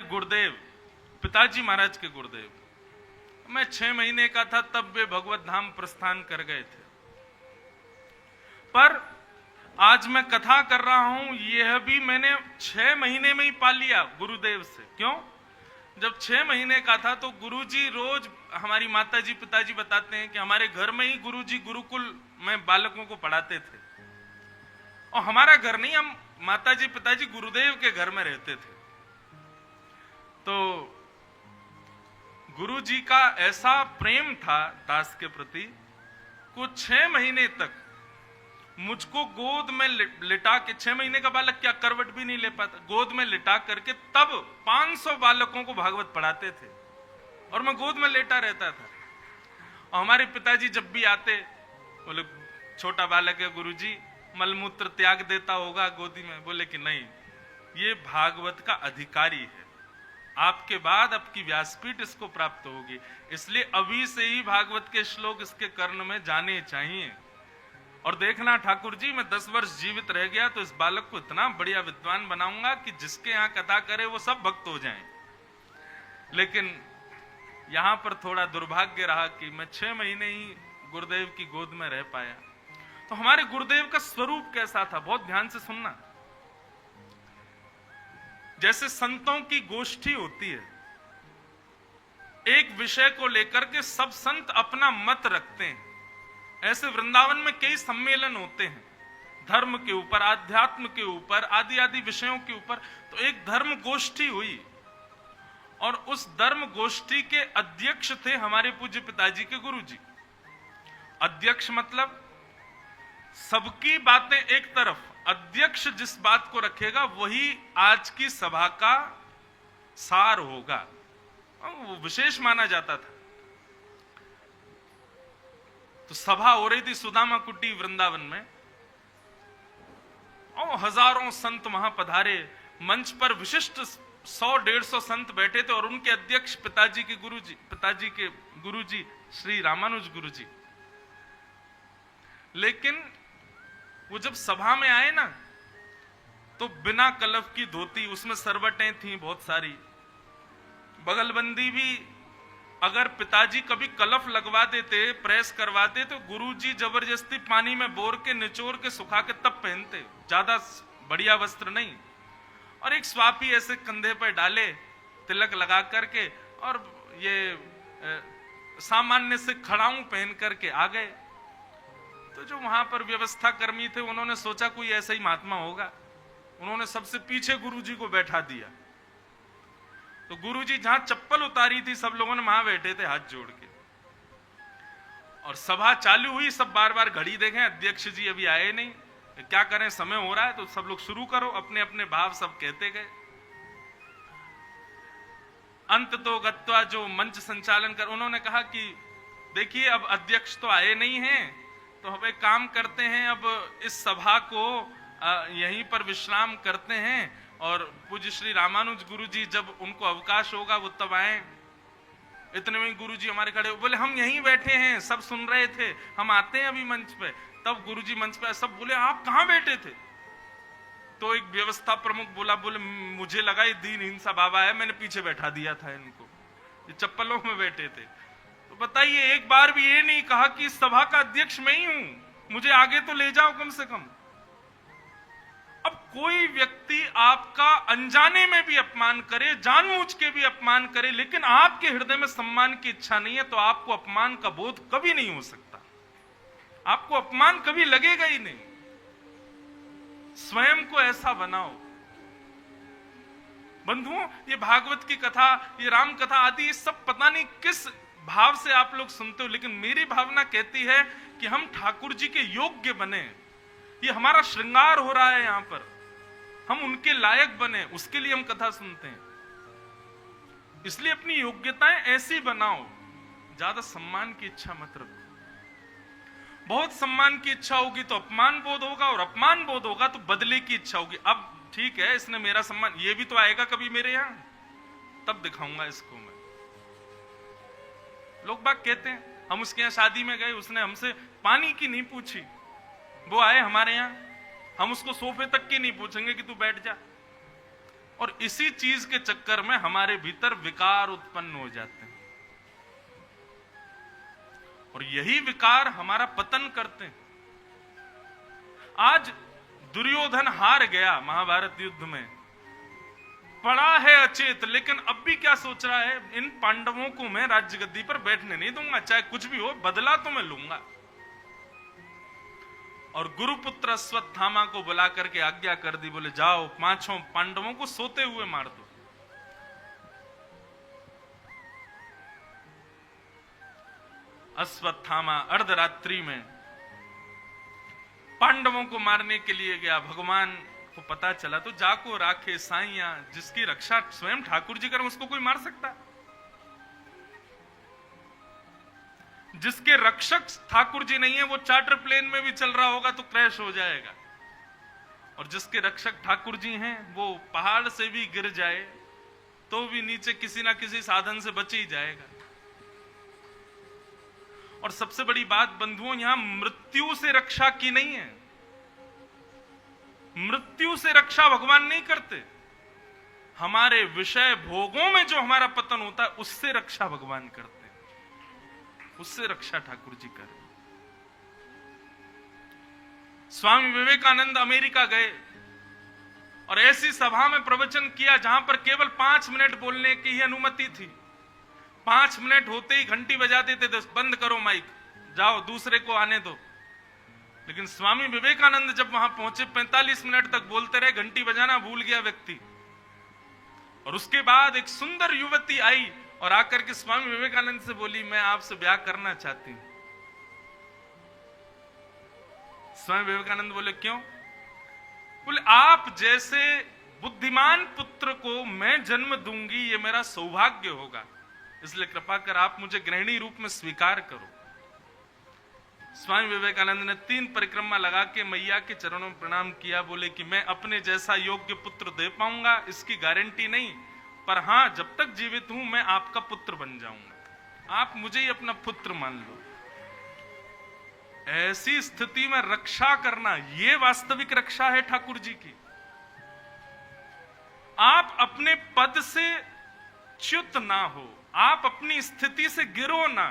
गुरुदेव, पिताजी महाराज के गुरुदेव, मैं 6 महीने का था तब वे भगवत धाम प्रस्थान कर गए थे। पर आज मैं कथा कर रहा हूं, यह भी मैंने 6 महीने में ही पा लिया गुरुदेव से। क्यों? जब 6 महीने का था तो गुरुजी रोज, हमारी माताजी पिताजी बताते हैं कि हमारे घर में ही गुरुजी गुरुकुल में बालकों को पढ़ाते थे। और हमारा घर नहीं, हम माताजी पिताजी गुरुदेव के घर में रहते थे। तो गुरुजी का ऐसा प्रेम था दास के प्रति, कुछ 6 महीने तक मुझको गोद में लिटा के, 6 महीने का बालक क्या करवट भी नहीं ले पाता, गोद में लिटा करके तब 500 बालकों को भागवत पढ़ाते थे और मैं गोद में लेटा रहता था। और हमारे पिताजी जब भी आते, बोले छोटा बालक है गुरुजी, मलमूत्र त्याग देता होगा गोदी में। बोले कि नहीं, ये भागवत का अधिकारी है, आपके बाद आपकी व्यासपीठ इसको प्राप्त होगी, इसलिए अभी से ही भागवत के श्लोक इसके कर्ण में जाने चाहिए। और देखना ठाकुर जी, मैं 10 वर्ष जीवित रह गया तो इस बालक को इतना बढ़िया विद्वान बनाऊंगा कि जिसके यहाँ कथा करे वो सब भक्त हो जाएं। लेकिन यहां पर थोड़ा दुर्भाग्य रहा कि मैं 6 महीने ही गुरुदेव की गोद में रह पाया। तो हमारे गुरुदेव का स्वरूप कैसा था, बहुत ध्यान से सुनना। जैसे संतों की गोष्ठी होती है, एक विषय को लेकर के सब संत अपना मत रखते हैं, ऐसे वृंदावन में कई सम्मेलन होते हैं धर्म के ऊपर, आध्यात्म के ऊपर, आदि आदि विषयों के ऊपर। तो एक धर्म गोष्ठी हुई और उस धर्म गोष्ठी के अध्यक्ष थे हमारे पूज्य पिताजी के गुरुजी। अध्यक्ष मतलब सबकी बातें एक तरफ, अध्यक्ष जिस बात को रखेगा वही आज की सभा का सार होगा, वो विशेष माना जाता था। तो सभा हो रही थी सुदामा कुटी वृंदावन में और हजारों संत वहां पधारे। मंच पर विशिष्ट 100-150 संत बैठे थे और उनके अध्यक्ष पिताजी के गुरुजी श्री रामानुज गुरुजी। लेकिन वो जब सभा में आए ना, तो बिना कलफ की धोती, उसमें सरवटें थी बहुत सारी, बगलबंदी भी। अगर पिताजी कभी कलफ लगवा देते, प्रेस करवाते, तो गुरुजी जबरदस्ती पानी में बोर के निचोड़ के सुखा के तब पहनते, ज्यादा बढ़िया वस्त्र नहीं। और एक स्वापी ऐसे कंधे पर डाले, तिलक लगा करके, और ये सामान्य से खड़ाऊं पहन करके आ गए। तो जो वहां पर व्यवस्था कर्मी थे, उन्होंने सोचा कोई ऐसा ही महात्मा होगा, उन्होंने सबसे पीछे गुरुजी को बैठा दिया। तो गुरुजी जहां चप्पल उतारी थी, सब लोगों ने वहां बैठे थे हाथ जोड़ के। और सभा चालू हुई, सब बार बार घड़ी देखें, अध्यक्ष जी अभी आए नहीं, क्या करें, समय हो रहा है, तो सब लोग शुरू करो, अपने अपने भाव सब कहते गए। अंत तो गत्वा जो मंच संचालन कर, उन्होंने कहा कि देखिए अब अध्यक्ष तो आए नहीं हैं, तो हम एक काम करते हैं, अब इस सभा को यहीं पर विश्राम करते हैं और पूज्य श्री रामानुज गुरुजी जब उनको अवकाश होगा वो तब आए। इतने में गुरुजी हमारे खड़े बोले, हम यहीं बैठे हैं, सब सुन रहे थे, हम आते हैं अभी मंच पे। तब गुरुजी मंच पे, सब बोले आप कहां बैठे थे? तो एक व्यवस्था प्रमुख बोले मुझे लगा ये दीनहीन सा बाबा है, मैंने पीछे बैठा दिया था इनको, ये चप्पलों में बैठे थे। तो बताइए, एक बार भी ये नहीं कहा कि इस सभा का अध्यक्ष मैं ही हूं, मुझे आगे तो ले जाओ कम से कम। अब कोई व्यक्ति आपका अनजाने में भी अपमान करे, जानबूझ के भी अपमान करे, लेकिन आपके हृदय में सम्मान की इच्छा नहीं है, तो आपको अपमान का बोध कभी नहीं हो सकता, आपको अपमान कभी लगेगा ही नहीं। स्वयं को ऐसा बनाओ। बंधुओं, ये भागवत की कथा, ये राम कथा आदि, सब पता नहीं किस भाव से आप लोग सुनते हो, लेकिन मेरी भावना कहती है कि हम ठाकुर जी के योग्य बने। ये हमारा श्रृंगार हो रहा है यहां पर, हम उनके लायक बने, उसके लिए हम कथा सुनते हैं। इसलिए अपनी योग्यताएं ऐसी बनाओ, ज्यादा सम्मान की इच्छा मत रखो। बहुत सम्मान की इच्छा होगी तो अपमान बोध होगा, और अपमान बोध होगा तो बदले की इच्छा होगी। अब ठीक है, इसने मेरा सम्मान, ये भी तो आएगा कभी मेरे यहां, तब दिखाऊंगा इसको मैं। लोग बाग कहते हैं, हम उसके यहां शादी में गए, उसने हमसे पानी की नहीं पूछी, वो आए हमारे यहां, हम उसको सोफे तक की नहीं पूछेंगे कि तू बैठ जा। और इसी चीज के चक्कर में हमारे भीतर विकार उत्पन्न हो जाते हैं और यही विकार हमारा पतन करते हैं। आज दुर्योधन हार गया महाभारत युद्ध में, पड़ा है अचेत, लेकिन अब भी क्या सोच रहा है, इन पांडवों को मैं राज्य गद्दी पर बैठने नहीं दूंगा, चाहे कुछ भी हो, बदला तो मैं लूंगा। और गुरुपुत्र अश्वत्थामा को बुला करके आज्ञा कर दी, बोले जाओ पांचों पांडवों को सोते हुए मार दो। अश्वत्थामा अर्धरात्रि में पांडवों को मारने के लिए गया। भगवान को पता चला तो जाको राखे साइया, जिसकी रक्षा स्वयं ठाकुर जी करें उसको कोई मार सकता? जिसके रक्षक ठाकुर जी नहीं है वो चार्टर प्लेन में भी चल रहा होगा तो क्रैश हो जाएगा, और जिसके रक्षक ठाकुर जी हैं वो पहाड़ से भी गिर जाए तो भी नीचे किसी ना किसी साधन से बच ही जाएगा। और सबसे बड़ी बात बंधुओं, यहां मृत्यु से रक्षा की नहीं है। मृत्यु से रक्षा भगवान नहीं करते, हमारे विषय भोगों में जो हमारा पतन होता है उससे रक्षा भगवान करते, उससे रक्षा ठाकुर जी करें। स्वामी विवेकानंद अमेरिका गए और ऐसी सभा में प्रवचन किया जहां पर केवल 5 मिनट बोलने की ही अनुमति थी। 5 मिनट होते ही घंटी बजा देते थे, बंद करो माइक, जाओ दूसरे को आने दो। लेकिन स्वामी विवेकानंद जब वहां पहुंचे 45 मिनट तक बोलते रहे, घंटी बजाना भूल गया व्यक्ति। और उसके बाद एक सुंदर युवती आई और आकर के स्वामी विवेकानंद से बोली, मैं आपसे ब्याह करना चाहती हूं। स्वामी विवेकानंद बोले क्यों? बोले आप जैसे बुद्धिमान पुत्र को मैं जन्म दूंगी, ये मेरा सौभाग्य होगा, इसलिए कृपा कर आप मुझे गृहिणी रूप में स्वीकार करो। स्वामी विवेकानंद ने 3 परिक्रमा लगा के मैया के चरणों में प्रणाम किया। बोले कि मैं अपने जैसा योग्य पुत्र दे पाऊंगा इसकी गारंटी नहीं, पर हां जब तक जीवित हूं मैं आपका पुत्र बन जाऊंगा, आप मुझे ही अपना पुत्र मान लो। ऐसी स्थिति में रक्षा करना, यह वास्तविक रक्षा है ठाकुर जी की। आप अपने पद से च्युत ना हो, आप अपनी स्थिति से गिरो ना,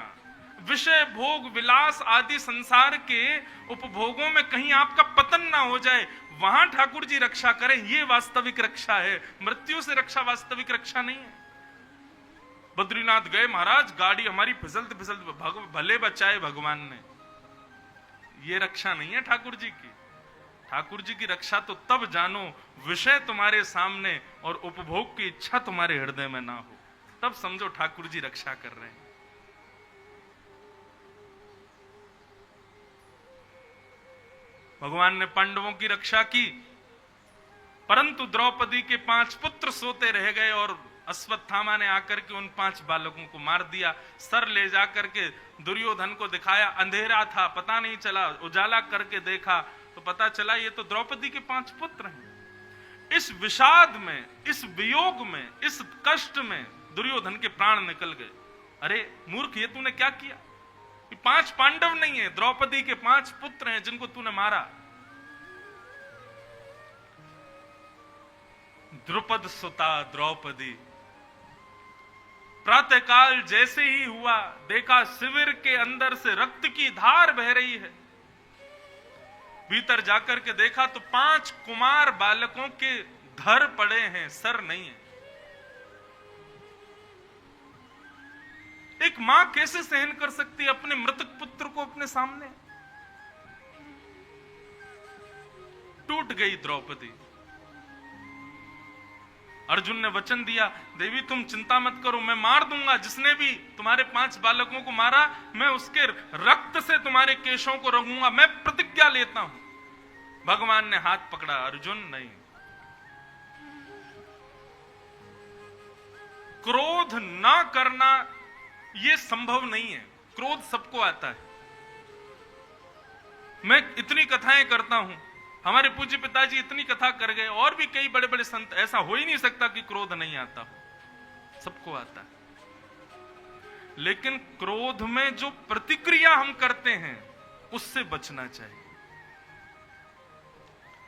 विषय भोग विलास आदि संसार के उपभोगों में कहीं आपका पतन ना हो जाए, वहां ठाकुर जी रक्षा करें, यह वास्तविक रक्षा है। मृत्यु से रक्षा वास्तविक रक्षा नहीं है। बद्रीनाथ गए महाराज, गाड़ी हमारी फिसलते फिसलते भले बचाए भगवान ने, यह रक्षा नहीं है ठाकुर जी की। ठाकुर जी की रक्षा तो तब जानो विषय तुम्हारे सामने और उपभोग की इच्छा तुम्हारे हृदय में ना हो, तब समझो ठाकुर जी रक्षा कर रहे हैं। भगवान ने पांडवों की रक्षा की, परंतु द्रौपदी के 5 पुत्र सोते रह गए और अश्वत्थामा ने आकर के उन 5 बालकों को मार दिया। सर ले जाकर के दुर्योधन को दिखाया, अंधेरा था पता नहीं चला, उजाला करके देखा तो पता चला ये तो द्रौपदी के 5 पुत्र हैं। इस विषाद में, इस वियोग में, इस कष्ट में दुर्योधन के प्राण निकल गए। अरे मूर्ख, ये तूने क्या किया? 5 पांडव नहीं है, द्रौपदी के 5 पुत्र हैं जिनको तूने मारा। द्रुपद सुता द्रौपदी, प्रातःकाल जैसे ही हुआ देखा शिविर के अंदर से रक्त की धार बह रही है। भीतर जाकर के देखा तो 5 कुमार बालकों के धर पड़े हैं, सर नहीं है। एक मां कैसे सहन कर सकती है अपने मृतक पुत्र को अपने सामने? टूट गई द्रौपदी। अर्जुन ने वचन दिया, देवी तुम चिंता मत करो, मैं मार दूंगा, जिसने भी तुम्हारे 5 बालकों को मारा मैं उसके रक्त से तुम्हारे केशों को रंगूंगा, मैं प्रतिज्ञा लेता हूं। भगवान ने हाथ पकड़ा, अर्जुन नहीं। क्रोध ना करना यह संभव नहीं है, क्रोध सबको आता है। मैं इतनी कथाएं करता हूं, हमारे पूज्य पिताजी इतनी कथा कर गए, और भी कई बड़े बड़े संत, ऐसा हो ही नहीं सकता कि क्रोध नहीं आता हो, सबको आता है। लेकिन क्रोध में जो प्रतिक्रिया हम करते हैं उससे बचना चाहिए।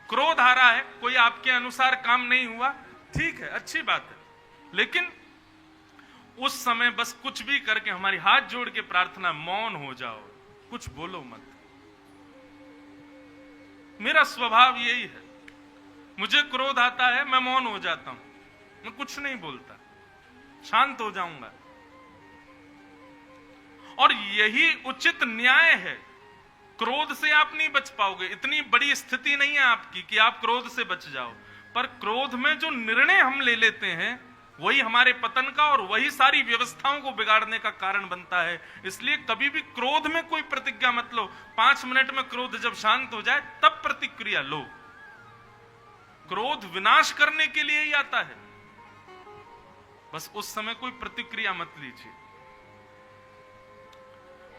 क्रोध आ रहा है, कोई आपके अनुसार काम नहीं हुआ, ठीक है, अच्छी बात है, लेकिन उस समय बस कुछ भी करके हमारी हाथ जोड़ के प्रार्थना, मौन हो जाओ, कुछ बोलो मत। मेरा स्वभाव यही है, मुझे क्रोध आता है, मैं मौन हो जाता हूं, मैं कुछ नहीं बोलता, शांत हो जाऊंगा। और यही उचित न्याय है। क्रोध से आप नहीं बच पाओगे, इतनी बड़ी स्थिति नहीं है आपकी कि आप क्रोध से बच जाओ, पर क्रोध में जो निर्णय हम ले लेते हैं वही हमारे पतन का और वही सारी व्यवस्थाओं को बिगाड़ने का कारण बनता है। इसलिए कभी भी क्रोध में कोई प्रतिज्ञा मत लो। 5 मिनट में क्रोध जब शांत हो जाए तब प्रतिक्रिया लो। क्रोध विनाश करने के लिए ही आता है, बस उस समय कोई प्रतिक्रिया मत लीजिए।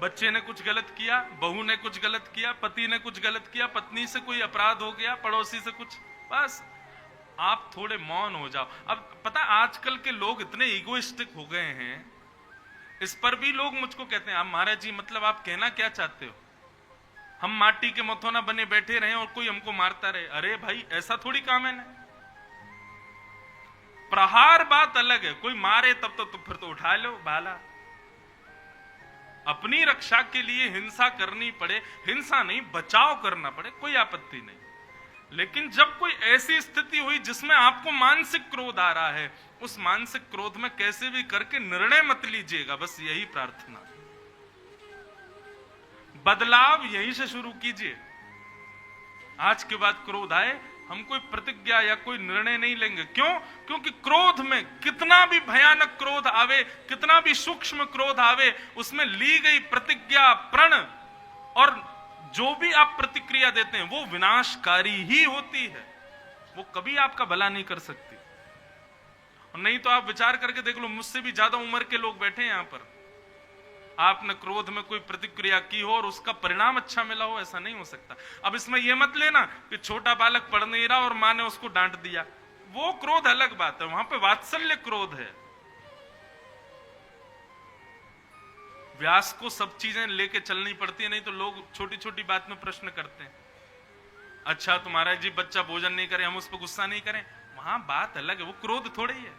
बच्चे ने कुछ गलत किया, बहू ने कुछ गलत किया, पति ने कुछ गलत किया, पत्नी से कोई अपराध हो गया, पड़ोसी से कुछ, बस आप थोड़े मौन हो जाओ। अब पता, आजकल के लोग इतने इगोइस्टिक हो गए हैं, इस पर भी लोग मुझको कहते हैं, आप महाराज जी मतलब आप कहना क्या चाहते हो, हम माटी के मथोना बने बैठे रहे और कोई हमको मारता रहे। अरे भाई, ऐसा थोड़ी काम है ना। प्रहार बात अलग है, कोई मारे तब तो फिर तो उठा लो भाला। अपनी रक्षा के लिए हिंसा करनी पड़े, हिंसा नहीं बचाव करना पड़े, कोई आपत्ति नहीं। लेकिन जब कोई ऐसी स्थिति हुई जिसमें आपको मानसिक क्रोध आ रहा है, उस मानसिक क्रोध में कैसे भी करके निर्णय मत लीजिएगा, बस यही प्रार्थना। बदलाव यहीं से शुरू कीजिए। आज के बाद क्रोध आए, हम कोई प्रतिज्ञा या कोई निर्णय नहीं लेंगे। क्यों? क्योंकि क्रोध में कितना भी भयानक क्रोध आवे, कितना भी सूक्ष्म क्रोध आवे, उसमें ली गई प्रतिज्ञा, प्रण और जो भी आप प्रतिक्रिया देते हैं वो विनाशकारी ही होती है। वो कभी आपका भला नहीं कर सकती। और नहीं तो आप विचार करके देख लो, मुझसे भी ज्यादा उम्र के लोग बैठे हैं यहां पर, आपने क्रोध में कोई प्रतिक्रिया की हो और उसका परिणाम अच्छा मिला हो, ऐसा नहीं हो सकता। अब इसमें यह मत लेना कि छोटा बालक पढ़ नहीं रहा और माँ ने उसको डांट दिया, वो क्रोध अलग बात है, वहां पे वात्सल्य क्रोध है। व्यास को सब चीजें लेके चलनी पड़ती है, नहीं तो लोग छोटी छोटी बात में प्रश्न करते हैं। अच्छा तुम्हारा जी बच्चा भोजन नहीं करे, हम उस पर गुस्सा नहीं करें, वहां बात अलग है, वो क्रोध थोड़ी है।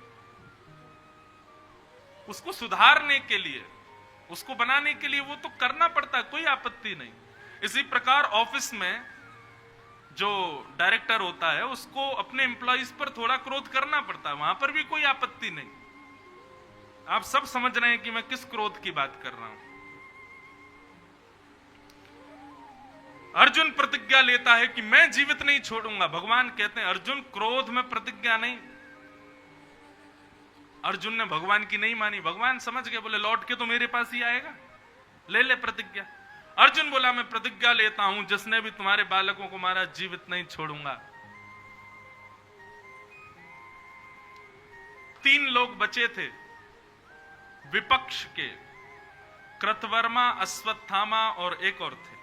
उसको सुधारने के लिए, उसको बनाने के लिए वो तो करना पड़ता है, कोई आपत्ति नहीं। इसी प्रकार ऑफिस में जो डायरेक्टर होता है उसको अपने एम्प्लॉइज पर थोड़ा क्रोध करना पड़ता है, वहां पर भी कोई आपत्ति नहीं। आप सब समझ रहे हैं कि मैं किस क्रोध की बात कर रहा हूं। अर्जुन प्रतिज्ञा लेता है कि मैं जीवित नहीं छोड़ूंगा। भगवान कहते हैं अर्जुन क्रोध में प्रतिज्ञा नहीं। अर्जुन ने भगवान की नहीं मानी, भगवान समझ गए, बोले लौट के तो मेरे पास ही आएगा, ले ले प्रतिज्ञा। अर्जुन बोला मैं प्रतिज्ञा लेता हूं जिसने भी तुम्हारे बालकों को मारा जीवित नहीं छोड़ूंगा। 3 लोग बचे थे विपक्ष के, कृतवर्मा, अश्वत्थामा और एक और थे।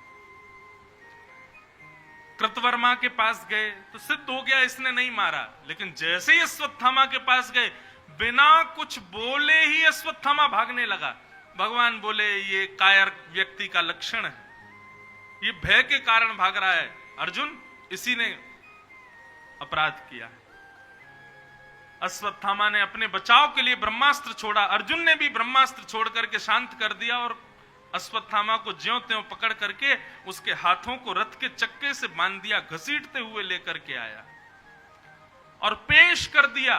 कृतवर्मा के पास गए तो सिद्ध हो गया इसने नहीं मारा, लेकिन जैसे ही अश्वत्थामा के पास गए बिना कुछ बोले ही अश्वत्थामा भागने लगा। भगवान बोले ये कायर व्यक्ति का लक्षण है, ये भय के कारण भाग रहा है। अर्जुन इसी ने अपराध किया है। अश्वत्थामा ने अपने बचाव के लिए ब्रह्मास्त्र छोड़ा, अर्जुन ने भी ब्रह्मास्त्र छोड़ करके शांत कर दिया और अश्वत्थामा को ज्यों त्यों पकड़ करके उसके हाथों को रथ के चक्के से बांध दिया, घसीटते हुए लेकर के आया और पेश कर दिया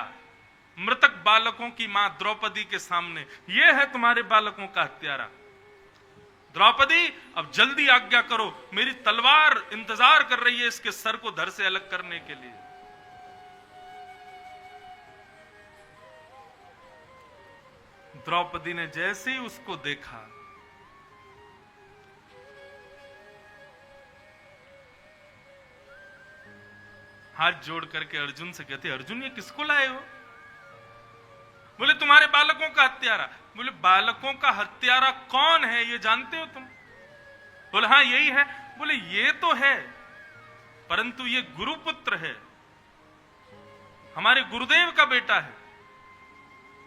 मृतक बालकों की मां द्रौपदी के सामने। यह है तुम्हारे बालकों का हत्यारा। द्रौपदी अब जल्दी आज्ञा करो, मेरी तलवार इंतजार कर रही है इसके सर को धड़ से अलग करने के लिए। द्रौपदी ने जैसे ही उसको देखा, हाथ जोड़ करके अर्जुन से कहते अर्जुन ये किसको लाए हो? बोले तुम्हारे बालकों का हत्यारा। बोले बालकों का हत्यारा कौन है ये जानते हो तुम? बोले हाँ यही है। बोले ये तो है, परंतु ये गुरुपुत्र है, हमारे गुरुदेव का बेटा है,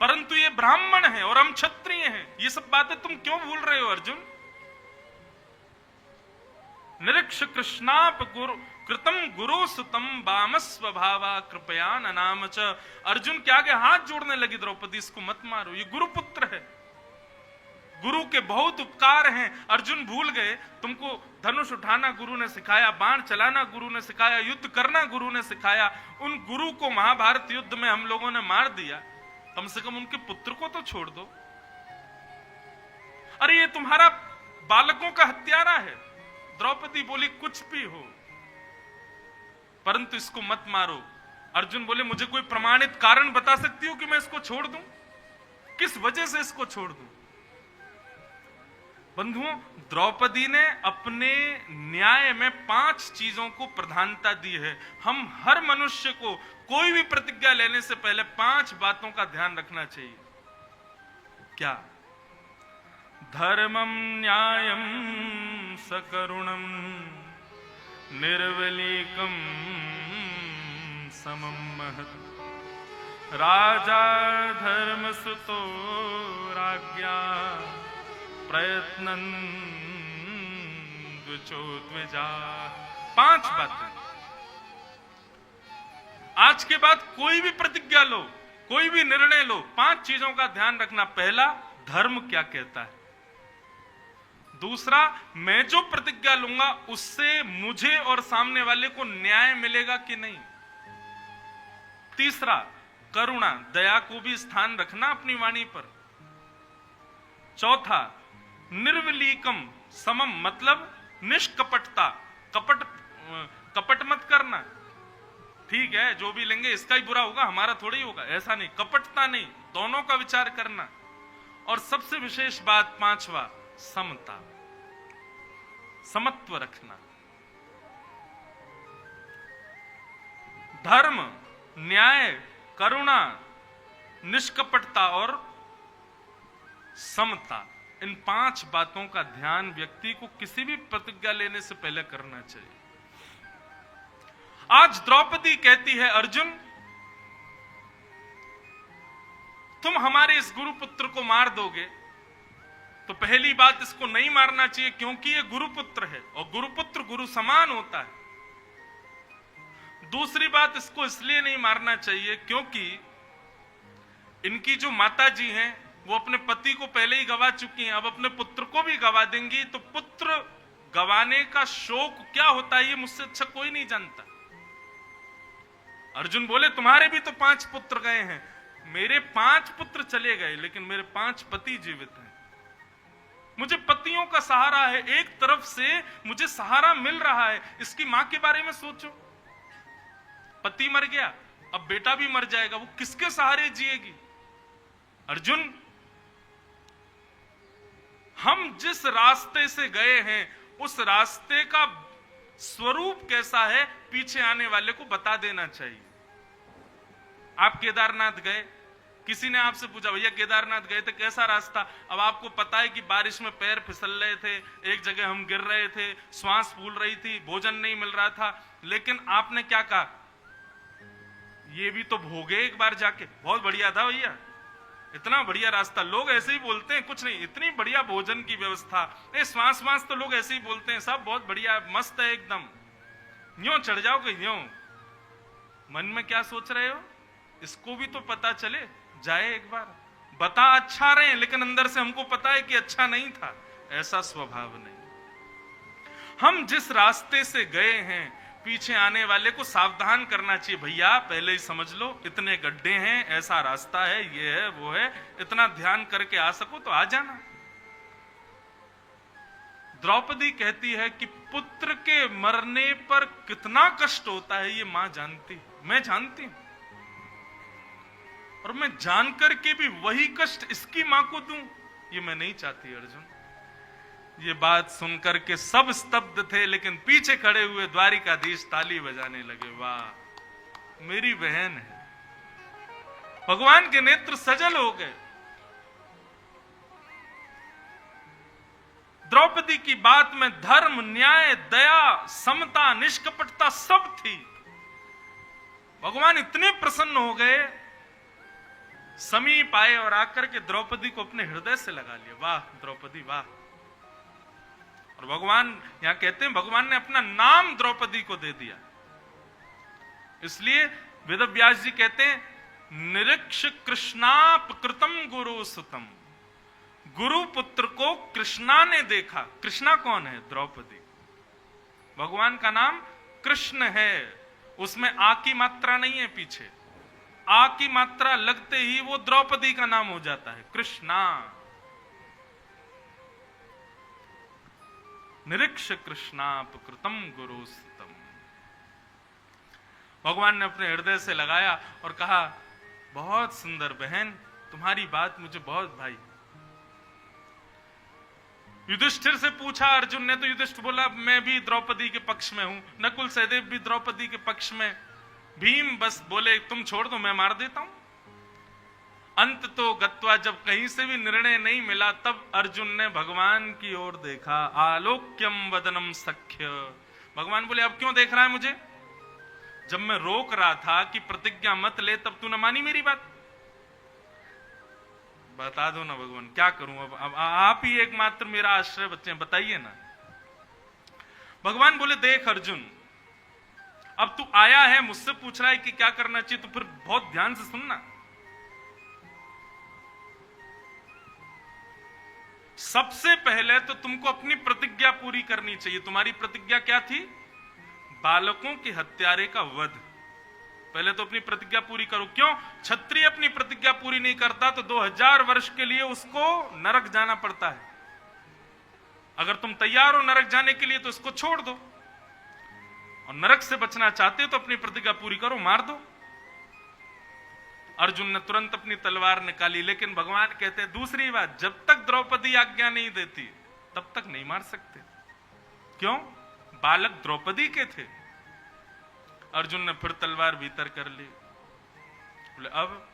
परंतु ये ब्राह्मण है और हम क्षत्रिय हैं। ये सब बातें तुम क्यों भूल रहे हो अर्जुन? निरीक्ष कृष्णाप गुरु कृतम गुरु सुतम बाम स्वभावा कृपया ननाम च। अर्जुन के आगे हाथ जोड़ने लगी द्रौपदी, इसको मत मारो, ये गुरुपुत्र है, गुरु के बहुत उपकार हैं। अर्जुन भूल गए, तुमको धनुष उठाना गुरु ने सिखाया, बाण चलाना गुरु ने सिखाया, युद्ध करना गुरु ने सिखाया। उन गुरु को महाभारत युद्ध में हम लोगों ने मार दिया, कम से कम उनके पुत्र को तो छोड़ दो। अरे ये तुम्हारा बालकों का हत्यारा है। द्रौपदी बोली कुछ भी हो, परंतु इसको मत मारो। अर्जुन बोले मुझे कोई प्रमाणित कारण बता सकती हो कि मैं इसको छोड़ दूं, किस वजह से इसको छोड़ दूं? बंधुओं, द्रौपदी ने अपने न्याय में 5 चीजों को प्रधानता दी है। हम हर मनुष्य को कोई भी प्रतिज्ञा लेने से पहले 5 बातों का ध्यान रखना चाहिए। क्या? धर्मम न्यायम सकरुणम निर्वलीकम समम महत् राजा धर्मसुतो राज्ञा प्रयत्नं द्विजा। 5 बातें। आज के बाद कोई भी प्रतिज्ञा लो, कोई भी निर्णय लो, 5 चीजों का ध्यान रखना। पहला, धर्म क्या कहता है। दूसरा, मैं जो प्रतिज्ञा लूंगा उससे मुझे और सामने वाले को न्याय मिलेगा कि नहीं। तीसरा, करुणा, दया को भी स्थान रखना अपनी वाणी पर। चौथा, निर्विलीकम समम, मतलब निष्कपटता, कपट मत करना। ठीक है, जो भी लेंगे इसका ही बुरा होगा, हमारा थोड़ा ही होगा, ऐसा नहीं, कपटता नहीं, दोनों का विचार करना। और सबसे विशेष बात 5वां, समता, समत्व रखना। धर्म, न्याय, करुणा, निष्कपटता और समता, इन 5 बातों का ध्यान व्यक्ति को किसी भी प्रतिज्ञा लेने से पहले करना चाहिए। आज द्रौपदी कहती है अर्जुन तुम हमारे इस गुरुपुत्र को मार दोगे, तो पहली बात इसको नहीं मारना चाहिए क्योंकि ये गुरुपुत्र है और गुरुपुत्र गुरु समान होता है। दूसरी बात, इसको इसलिए नहीं मारना चाहिए क्योंकि इनकी जो माता जी हैं वो अपने पति को पहले ही गवा चुकी हैं, अब अपने पुत्र को भी गवा देंगी, तो पुत्र गवाने का शोक क्या होता है ये मुझसे अच्छा कोई नहीं जानता। अर्जुन बोले तुम्हारे भी तो 5 पुत्र गए हैं, मेरे 5 पुत्र चले गए लेकिन मेरे 5 पति जीवित हैं। मुझे पतियों का सहारा है, एक तरफ से मुझे सहारा मिल रहा है। इसकी मां के बारे में सोचो, पति मर गया, अब बेटा भी मर जाएगा, वो किसके सहारे जिएगी। अर्जुन, हम जिस रास्ते से गए हैं उस रास्ते का स्वरूप कैसा है पीछे आने वाले को बता देना चाहिए। आप केदारनाथ गए, किसी ने आपसे पूछा भैया केदारनाथ गए थे कैसा रास्ता, अब आपको पता है कि बारिश में पैर फिसल रहे थे, एक जगह हम गिर रहे थे, श्वास फूल रही थी, भोजन नहीं मिल रहा था, लेकिन आपने क्या कहा, ये भी तो भोगे एक बार जाके, बहुत बढ़िया था भैया, इतना बढ़िया रास्ता। लोग ऐसे ही बोलते हैं, कुछ नहीं, इतनी बढ़िया भोजन की व्यवस्था, श्वास वास तो लोग ऐसे ही बोलते हैं, सब बहुत बढ़िया मस्त है एकदम, यूं चढ़ जाओगे यूं। मन में क्या सोच रहे हो, इसको भी तो पता चले, जाए एक बार, बता अच्छा रहे लेकिन अंदर से हमको पता है कि अच्छा नहीं था, ऐसा स्वभाव नहीं। हम जिस रास्ते से गए हैं पीछे आने वाले को सावधान करना चाहिए, भैया पहले ही समझ लो इतने गड्ढे हैं, ऐसा रास्ता है, ये है वो है, इतना ध्यान करके आ सको तो आ जाना। द्रौपदी कहती है कि पुत्र के मरने पर कितना कष्ट होता है ये मां जानती, मैं जानती हूं, और मैं जानकर के भी वही कष्ट इसकी मां को दूं, ये मैं नहीं चाहती। अर्जुन, ये बात सुनकर के सब स्तब्ध थे, लेकिन पीछे खड़े हुए द्वारिकाधीश ताली बजाने लगे, वाह मेरी बहन है। भगवान के नेत्र सजल हो गए। द्रौपदी की बात में धर्म, न्याय, दया, समता, निष्कपटता सब थी। भगवान इतने प्रसन्न हो गए, समीप आए और आकर के द्रौपदी को अपने हृदय से लगा लिया, वाह द्रौपदी वाह। और भगवान यहां कहते हैं भगवान ने अपना नाम द्रौपदी को दे दिया। इसलिए वेद व्यास जी कहते हैं निरीक्ष कृष्णापकृतम गुरु सुतम, गुरु पुत्र को कृष्णा ने देखा। कृष्णा कौन है? द्रौपदी। भगवान का नाम कृष्ण है, उसमें आ की मात्रा नहीं है पीछे, आ की मात्रा लगते ही वो द्रौपदी का नाम हो जाता है, कृष्णा। निरीक्ष कृष्णापकृतम गुरु सुतम। भगवान ने अपने हृदय से लगाया और कहा बहुत सुंदर बहन, तुम्हारी बात मुझे बहुत भाई। युधिष्ठिर से पूछा अर्जुन ने, तो युधिष्ठिर बोला मैं भी द्रौपदी के पक्ष में हूं, नकुल सहदेव भी द्रौपदी के पक्ष में। भीम बस बोले तुम छोड़ दो, मैं मार देता हूं। अंत तो गत्वा, जब कहीं से भी निर्णय नहीं मिला, तब अर्जुन ने भगवान की ओर देखा। आलोक्यम वदनम सख्य। भगवान बोले अब क्यों देख रहा है मुझे? जब मैं रोक रहा था कि प्रतिज्ञा मत ले, तब तूने मानी मेरी बात? बता दो ना भगवान, क्या करूं अब आप ही एकमात्र मेरा आश्रय बच्चे, बताइए ना। भगवान बोले देख अर्जुन, अब तू आया है मुझसे पूछ रहा है कि क्या करना चाहिए, तो फिर बहुत ध्यान से सुनना। सबसे पहले तो तुमको अपनी प्रतिज्ञा पूरी करनी चाहिए। तुम्हारी प्रतिज्ञा क्या थी? बालकों के हत्यारे का वध। पहले तो अपनी प्रतिज्ञा पूरी करो। क्यों? क्षत्रिय अपनी प्रतिज्ञा पूरी नहीं करता तो 2000 वर्ष के लिए उसको नरक जाना पड़ता है। अगर तुम तैयार हो नरक जाने के लिए तो इसको छोड़ दो, और नरक से बचना चाहते हो तो अपनी प्रतिज्ञा पूरी करो, मार दो। अर्जुन ने तुरंत अपनी तलवार निकाली, लेकिन भगवान कहते हैं दूसरी बात, जब तक द्रौपदी आज्ञा नहीं देती तब तक नहीं मार सकते। क्यों? बालक द्रौपदी के थे। अर्जुन ने फिर तलवार भीतर कर ली। बोले अब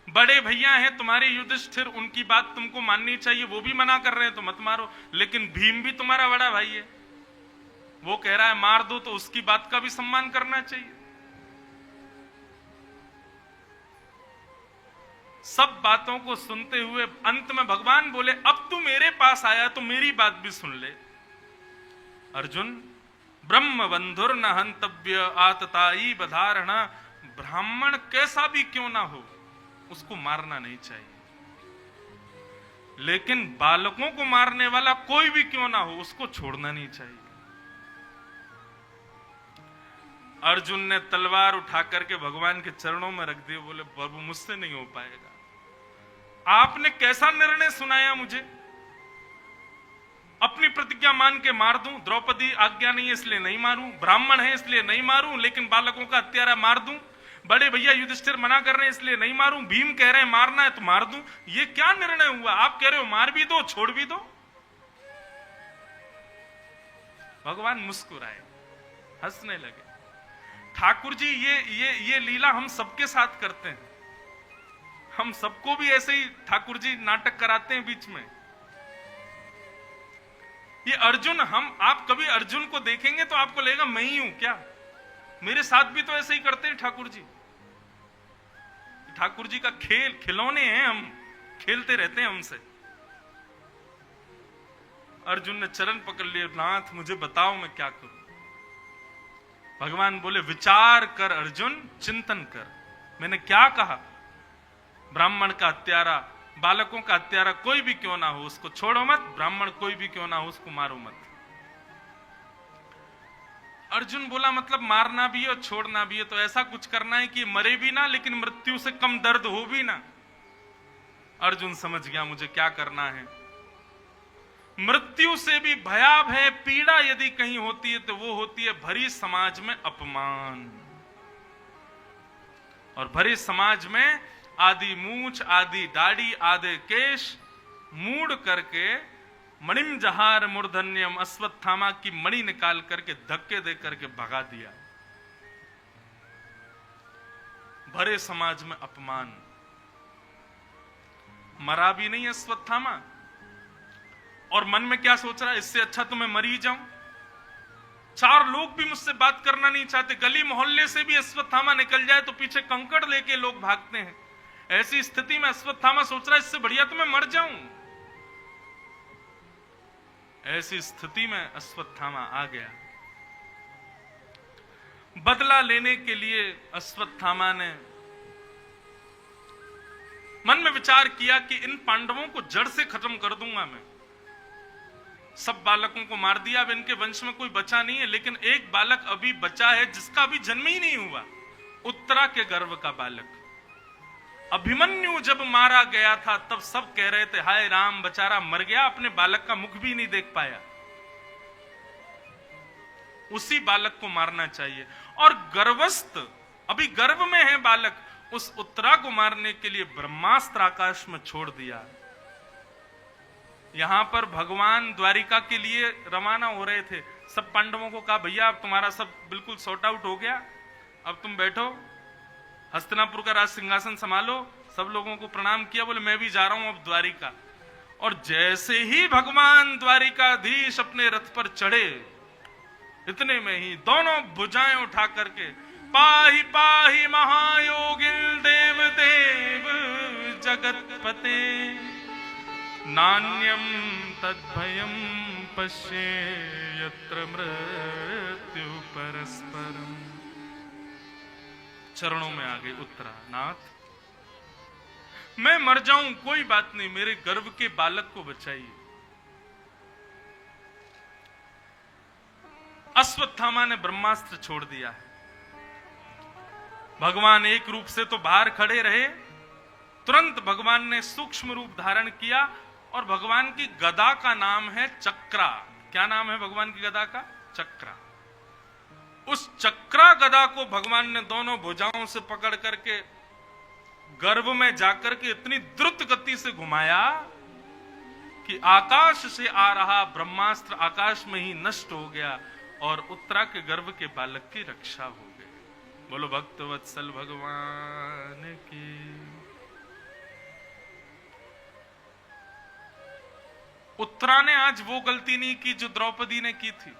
बड़े भैया हैं तुम्हारे युधिष्ठिर, उनकी बात तुमको माननी चाहिए, वो भी मना कर रहे हैं तो मत मारो। लेकिन भीम भी तुम्हारा बड़ा भाई है, वो कह रहा है मार दो, तो उसकी बात का भी सम्मान करना चाहिए। सब बातों को सुनते हुए अंत में भगवान बोले अब तू मेरे पास आया तो मेरी बात भी सुन ले। अर्जुन, ब्रह्म बंधुर न हंतव्य आतताई बधारण। ब्राह्मण कैसा भी क्यों ना हो उसको मारना नहीं चाहिए, लेकिन बालकों को मारने वाला कोई भी क्यों ना हो उसको छोड़ना नहीं चाहिए। अर्जुन ने तलवार उठा करके भगवान के चरणों में रख दी। बोले प्रभु मुझसे नहीं हो पाएगा। आपने कैसा निर्णय सुनाया मुझे? अपनी प्रतिज्ञा मान के मार दूं? द्रौपदी आज्ञा नहीं है इसलिए नहीं मारूं, ब्राह्मण है इसलिए नहीं मारूं, लेकिन बालकों का हत्यारा मार दूं? बड़े भैया युधिष्ठिर मना कर रहे हैं इसलिए नहीं मारूं, भीम कह रहे हैं मारना है तो मार दूं? ये क्या निर्णय हुआ? आप कह रहे हो मार भी दो छोड़ भी दो। भगवान मुस्कुराए, हंसने लगे। ठाकुर जी ये लीला हम सबके साथ करते हैं। हम सबको भी ऐसे ही ठाकुर जी नाटक कराते हैं बीच में। ये अर्जुन, आप कभी अर्जुन को देखेंगे तो आपको लगेगा मैं ही हूं क्या? मेरे साथ भी तो ऐसे ही करते हैं ठाकुर जी। ठाकुर जी का खेल खिलौने हैं, हम खेलते रहते हैं हमसे। अर्जुन ने चरण पकड़ लिए, नाथ मुझे बताओ मैं क्या करूं। भगवान बोले विचार कर अर्जुन, चिंतन कर। मैंने क्या कहा? ब्राह्मण का हत्यारा, बालकों का हत्यारा कोई भी क्यों ना हो उसको छोड़ो मत, ब्राह्मण कोई भी क्यों ना हो उसको मारो मत। अर्जुन बोला मतलब मारना भी है और छोड़ना भी है, तो ऐसा कुछ करना है कि मरे भी ना लेकिन मृत्यु से कम दर्द हो भी ना। अर्जुन समझ गया मुझे क्या करना है। मृत्यु से भी भयावह पीड़ा यदि कहीं होती है तो वो होती है भरी समाज में अपमान। और भरी समाज में आदि मूछ, आदि दाढ़ी, आदि केश मूड करके मणिम जहार मूर्धन्यम, अश्वत्थामा की मणि निकाल करके धक्के दे करके भगा दिया। भरे समाज में अपमान। मरा भी नहीं अश्वत्थामा, और मन में क्या सोच रहा है, इससे अच्छा तो मैं मर ही जाऊं। 4 लोग भी मुझसे बात करना नहीं चाहते, गली मोहल्ले से भी अश्वत्थामा निकल जाए तो पीछे कंकड़ लेके लोग भागते हैं। ऐसी स्थिति में अश्वत्थामा सोच रहा है इससे बढ़िया तो मैं मर जाऊं। ऐसी स्थिति में अश्वत्थामा आ गया। बदला लेने के लिए अश्वत्थामा ने मन में विचार किया कि इन पांडवों को जड़ से खत्म कर दूंगा मैं। सब बालकों को मार दिया, अब इनके वंश में कोई बचा नहीं है, लेकिन एक बालक अभी बचा है जिसका अभी जन्म ही नहीं हुआ, उत्तरा के गर्भ का बालक। अभिमन्यु जब मारा गया था तब सब कह रहे थे हाय राम बेचारा मर गया, अपने बालक का मुख भी नहीं देख पाया। उसी बालक को मारना चाहिए। और गर्भस्थ अभी गर्भ में है बालक, उस उत्तरा को मारने के लिए ब्रह्मास्त्र आकाश में छोड़ दिया। यहां पर भगवान द्वारिका के लिए रवाना हो रहे थे। सब पांडवों को कहा भैया अब तुम्हारा सब बिल्कुल सॉर्ट आउट हो गया, अब तुम बैठो, हस्तिनापुर का राज सिंहासन संभालो। सब लोगों को प्रणाम किया, बोले मैं भी जा रहा हूं अब द्वारिका। और जैसे ही भगवान द्वारिकाधीश अपने रथ पर चढ़े, इतने में ही दोनों भुजाएं उठा करके पाहि पाहि महायोगिल देव देव जगतपते नान्यम तद्भयम पश्ये यत्र मृत्यु परस्परम। चरणों में आ गई उत्तरा, नाथ मैं मर जाऊं कोई बात नहीं, मेरे गर्भ के बालक को बचाइए। अश्वत्थामा ने ब्रह्मास्त्र छोड़ दिया है। भगवान एक रूप से तो बाहर खड़े रहे, तुरंत भगवान ने सूक्ष्म रूप धारण किया और भगवान की गदा का नाम है चक्रा। क्या नाम है भगवान की गदा का? चक्रा। उस चक्रा गदा को भगवान ने दोनों भुजाओं से पकड़ करके गर्भ में जाकर के इतनी द्रुत गति से घुमाया कि आकाश से आ रहा ब्रह्मास्त्र आकाश में ही नष्ट हो गया और उत्तरा के गर्भ के बालक की रक्षा हो गई। बोलो भक्तवत्सल भगवान की। उत्तरा ने आज वो गलती नहीं की जो द्रौपदी ने की थी।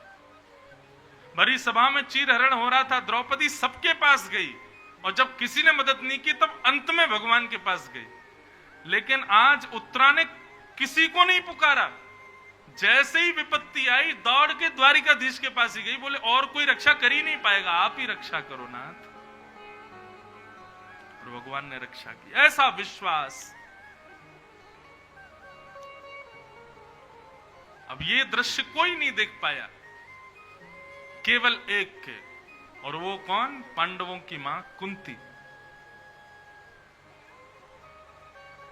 भरी सभा में चीरहरण हो रहा था, द्रौपदी सबके पास गई और जब किसी ने मदद नहीं की तब अंत में भगवान के पास गई। लेकिन आज उत्तरा ने किसी को नहीं पुकारा, जैसे ही विपत्ति आई दौड़ के द्वारिकाधीश के पास ही गई, बोले और कोई रक्षा कर ही नहीं पाएगा, आप ही रक्षा करो नाथ। और भगवान ने रक्षा की। ऐसा विश्वास। अब ये दृश्य कोई नहीं देख पाया, केवल एक के, और वो कौन? पांडवों की मां कुंती।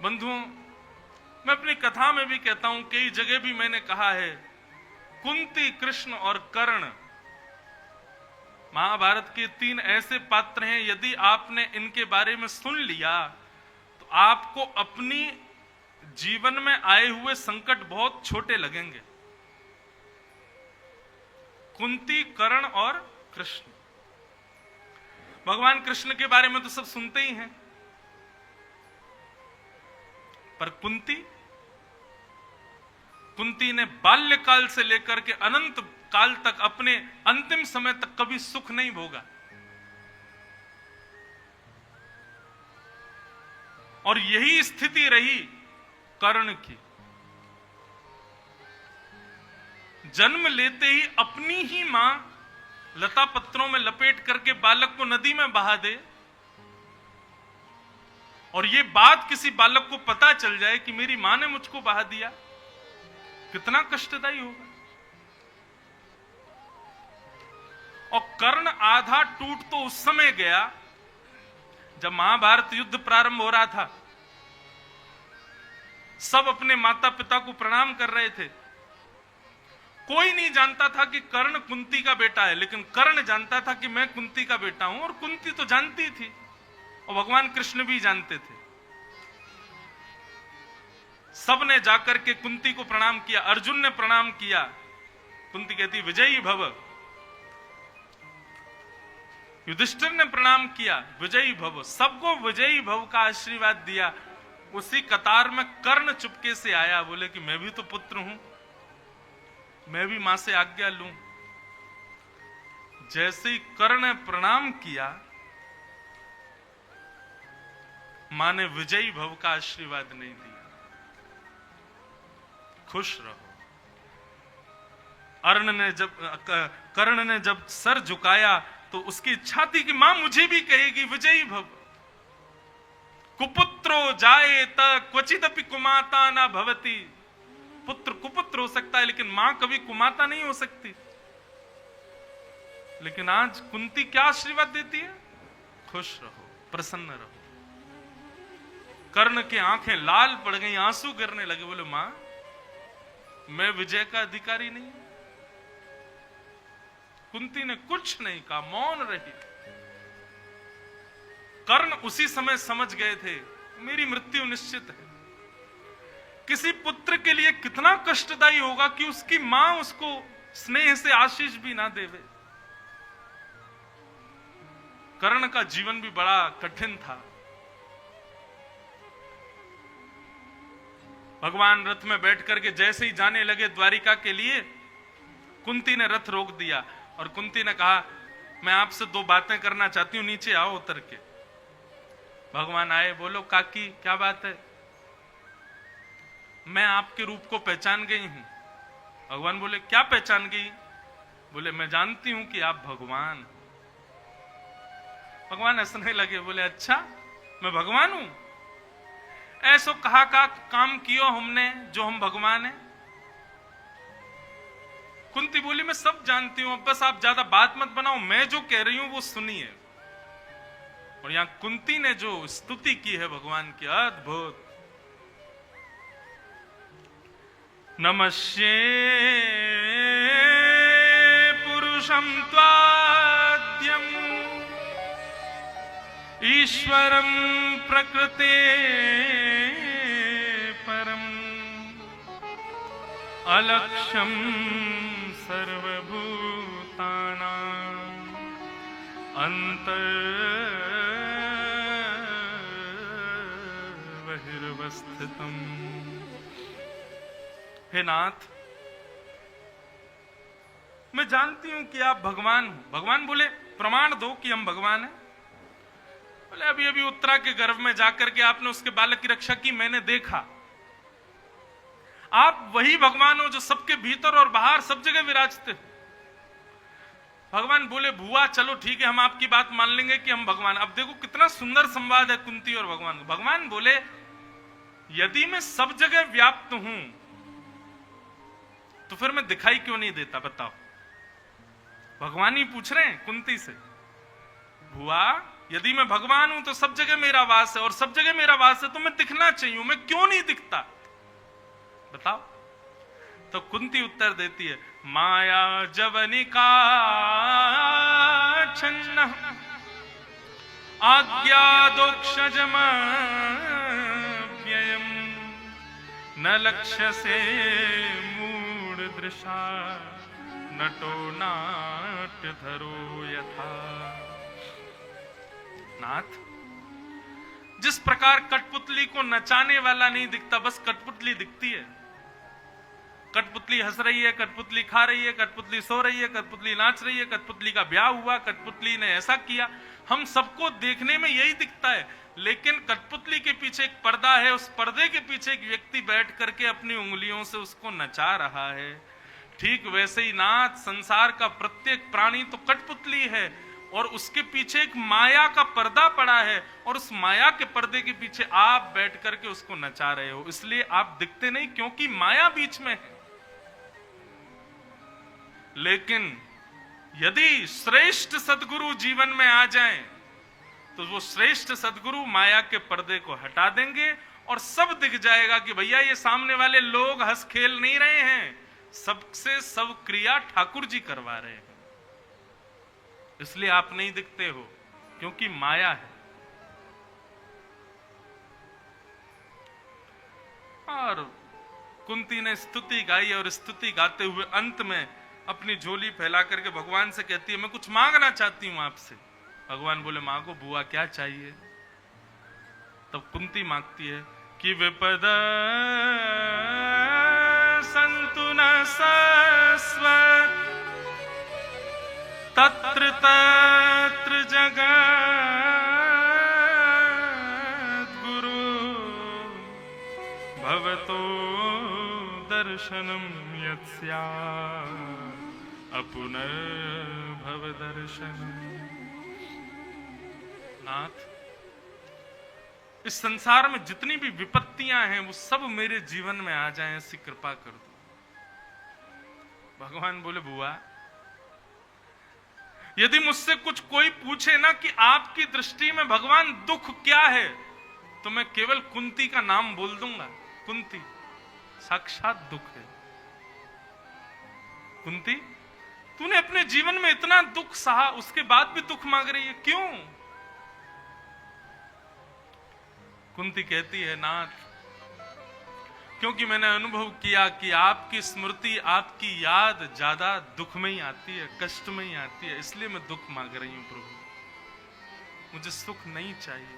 बंधुओं, मैं अपनी कथा में भी कहता हूं, कई जगह भी मैंने कहा है, कुंती, कृष्ण और कर्ण महाभारत के 3 ऐसे पात्र हैं, यदि आपने इनके बारे में सुन लिया तो आपको अपनी जीवन में आए हुए संकट बहुत छोटे लगेंगे। कुंती, कर्ण और कृष्ण। भगवान कृष्ण के बारे में तो सब सुनते ही हैं, पर कुंती ने बाल्यकाल से लेकर के अनंत काल तक, अपने अंतिम समय तक कभी सुख नहीं भोगा। और यही स्थिति रही कर्ण की। जन्म लेते ही अपनी ही मां लता पत्रों में लपेट करके बालक को नदी में बहा दे, और ये बात किसी बालक को पता चल जाए कि मेरी मां ने मुझको बहा दिया, कितना कष्टदायी होगा। और कर्ण आधा टूट तो उस समय गया जब महाभारत युद्ध प्रारंभ हो रहा था। सब अपने माता पिता को प्रणाम कर रहे थे। कोई नहीं जानता था कि कर्ण कुंती का बेटा है, लेकिन कर्ण जानता था कि मैं कुंती का बेटा हूं, और कुंती तो जानती थी, और भगवान कृष्ण भी जानते थे। सबने जाकर के कुंती को प्रणाम किया। अर्जुन ने प्रणाम किया। कुंती कहती विजयी भव। युधिष्ठिर ने प्रणाम किया, विजयी भव। सबको विजयी भव का आशीर्वाद दिया। उसी कतार में कर्ण चुपके से आया, बोले कि मैं भी तो पुत्र हूं, मैं भी मां से आज्ञा लूं। जैसे ही कर्ण ने प्रणाम किया, मां ने विजयी भव का आशीर्वाद नहीं दिया। खुश रहो, कर्ण ने जब सर झुकाया तो उसकी इच्छा थी कि मां मुझे भी कहेगी विजयी भव। कुपुत्रो जाए त क्वचिदपि कुमाता ना भवती। पुत्र कुपुत्र हो सकता है लेकिन मां कभी कुमाता नहीं हो सकती। लेकिन आज कुंती क्या आशीर्वाद देती है? खुश रहो, प्रसन्न रहो। कर्ण की आंखें लाल पड़ गई, आंसू गिरने लगे। बोले मां मैं विजय का अधिकारी नहीं। कुंती ने कुछ नहीं कहा, मौन रही। कर्ण उसी समय समझ गए थे मेरी मृत्यु निश्चित है। किसी पुत्र के लिए कितना कष्टदायी होगा कि उसकी मां उसको स्नेह से आशीष भी ना देवे। कर्ण का जीवन भी बड़ा कठिन था। भगवान रथ में बैठ करके जैसे ही जाने लगे द्वारिका के लिए, कुंती ने रथ रोक दिया और कुंती ने कहा मैं आपसे दो बातें करना चाहती हूं, नीचे आओ उतर के। भगवान आए, बोलो काकी क्या बात है? मैं आपके रूप को पहचान गई हूं। भगवान बोले क्या पहचान गई? बोले मैं जानती हूं कि आप भगवान। भगवान हंसने लगे, बोले अच्छा मैं भगवान हूं? ऐसो कहा का काम कियो हमने जो हम भगवान हैं? कुंती बोली मैं सब जानती हूं, बस आप ज्यादा बात मत बनाओ, मैं जो कह रही हूं वो सुनिए। और यहां कुंती ने जो स्तुति की है भगवान की, अद्भुत। नमस्ये पुरुषं त्वाद्यम् ईश्वरं प्रकृते परम् अलक्ष्यं सर्वभूतानां अंतर्बहिर्वस्थितम्। हे नाथ मैं जानती हूं कि आप भगवान हो। भगवान बोले प्रमाण दो कि हम भगवान हैं। बोले अभी अभी उत्तरा के गर्भ में जाकर के आपने उसके बालक की रक्षा की, मैंने देखा। आप वही भगवान हो जो सबके भीतर और बाहर सब जगह विराजते हो। भगवान बोले बुआ चलो ठीक है, हम आपकी बात मान लेंगे कि हम भगवान। अब देखो कितना सुंदर संवाद है कुंती और भगवान। भगवान बोले यदि मैं सब जगह व्याप्त हूं तो फिर मैं दिखाई क्यों नहीं देता? बताओ। भगवान ही पूछ रहे हैं कुंती से, बुआ यदि मैं भगवान हूं तो सब जगह मेरा वास है, और सब जगह मेरा वास है तो मैं दिखना चाहिए, मैं क्यों नहीं दिखता? बताओ। तो कुंती उत्तर देती है माया जवनिका छन्न आज्ञा दोक्षजम व्ययम् न लक्ष्य से मूढ़ दृशा नटो नाट्य धरो यथा। नाथ जिस प्रकार कठपुतली को नचाने वाला नहीं दिखता, बस कठपुतली दिखती है। कठपुतली हंस रही है, कठपुतली खा रही है, कठपुतली सो रही है, कठपुतली नाच रही है, कठपुतली का ब्याह हुआ, कठपुतली ने ऐसा किया, हम सबको देखने में यही दिखता है। लेकिन कठपुतली के पीछे एक पर्दा है, उस पर्दे के पीछे एक व्यक्ति बैठ करके अपनी उंगलियों से उसको नचा रहा है। ठीक वैसे ही नाथ संसार का प्रत्येक प्राणी तो कठपुतली है और उसके पीछे एक माया का पर्दा पड़ा है, और उस माया के पर्दे के पीछे आप बैठ करके उसको नचा रहे हो। इसलिए आप दिखते नहीं क्योंकि माया बीच में है। लेकिन यदि श्रेष्ठ सद्गुरु जीवन में आ जाएं तो वो श्रेष्ठ सद्गुरु माया के पर्दे को हटा देंगे और सब दिख जाएगा कि भैया ये सामने वाले लोग हंस खेल नहीं रहे हैं, सबसे सब क्रिया ठाकुर जी करवा रहे हैं। इसलिए आप नहीं दिखते हो क्योंकि माया है। और कुंती ने स्तुति गाई और स्तुति गाते हुए अंत में अपनी झोली फैला करके भगवान से कहती है मैं कुछ मांगना चाहती हूं आपसे। भगवान बोले मांगो बुआ क्या चाहिए? तब कुंती मांगती है कि विपद संतु न सस्वत तत्र तत्र जगद्गुरु भवतो दर्शनम यत्स्या अपुनर्भव दर्शनम। नाथ, इस संसार में जितनी भी विपत्तियां हैं वो सब मेरे जीवन में आ जाएं, ऐसी कृपा कर दो। भगवान बोले, बुआ, यदि मुझसे कुछ कोई पूछे ना कि आपकी दृष्टि में भगवान दुख क्या है, तो मैं केवल कुंती का नाम बोल दूंगा। कुंती साक्षात दुख है। कुंती, तूने अपने जीवन में इतना दुख सहा, उसके बाद भी दुख मांग रही है, क्यों? कुंती कहती है, नाथ, क्योंकि मैंने अनुभव किया कि आपकी स्मृति, आपकी याद ज्यादा दुख में ही आती है, कष्ट में ही आती है, इसलिए मैं दुख मांग रही हूं प्रभु। मुझे सुख नहीं चाहिए,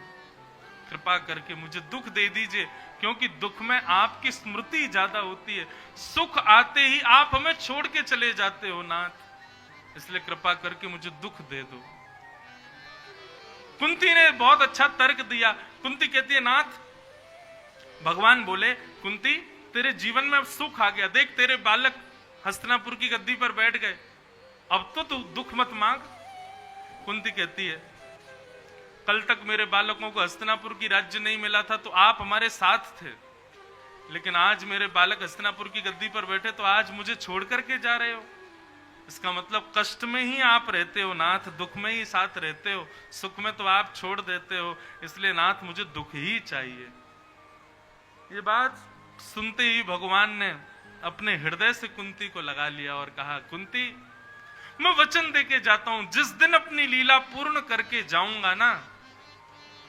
कृपा करके मुझे दुख दे दीजिए, क्योंकि दुख में आपकी स्मृति ज्यादा होती है। सुख आते ही आप हमें छोड़ के चले जाते हो नाथ, इसलिए कृपा करके मुझे दुख दे दो। कुंती ने बहुत अच्छा तर्क दिया। कुंती कहती है, नाथ, भगवान बोले, कुंती, तेरे जीवन में अब सुख आ गया, देख तेरे बालक हस्तिनापुर की गद्दी पर बैठ गए, अब तो तू दुख मत मांग। कुंती कहती है, कल तक मेरे बालकों को हस्तिनापुर की राज्य नहीं मिला था तो आप हमारे साथ थे, लेकिन आज मेरे बालक हस्तिनापुर की गद्दी पर बैठे तो आज मुझे छोड़ करके जा रहे हो। इसका मतलब कष्ट में ही आप रहते हो नाथ, दुख में ही साथ रहते हो, सुख में तो आप छोड़ देते हो, इसलिए नाथ मुझे दुख ही चाहिए। ये बात सुनते ही भगवान ने अपने हृदय से कुंती को लगा लिया और कहा, कुंती, मैं वचन देके जाता हूं, जिस दिन अपनी लीला पूर्ण करके जाऊंगा ना,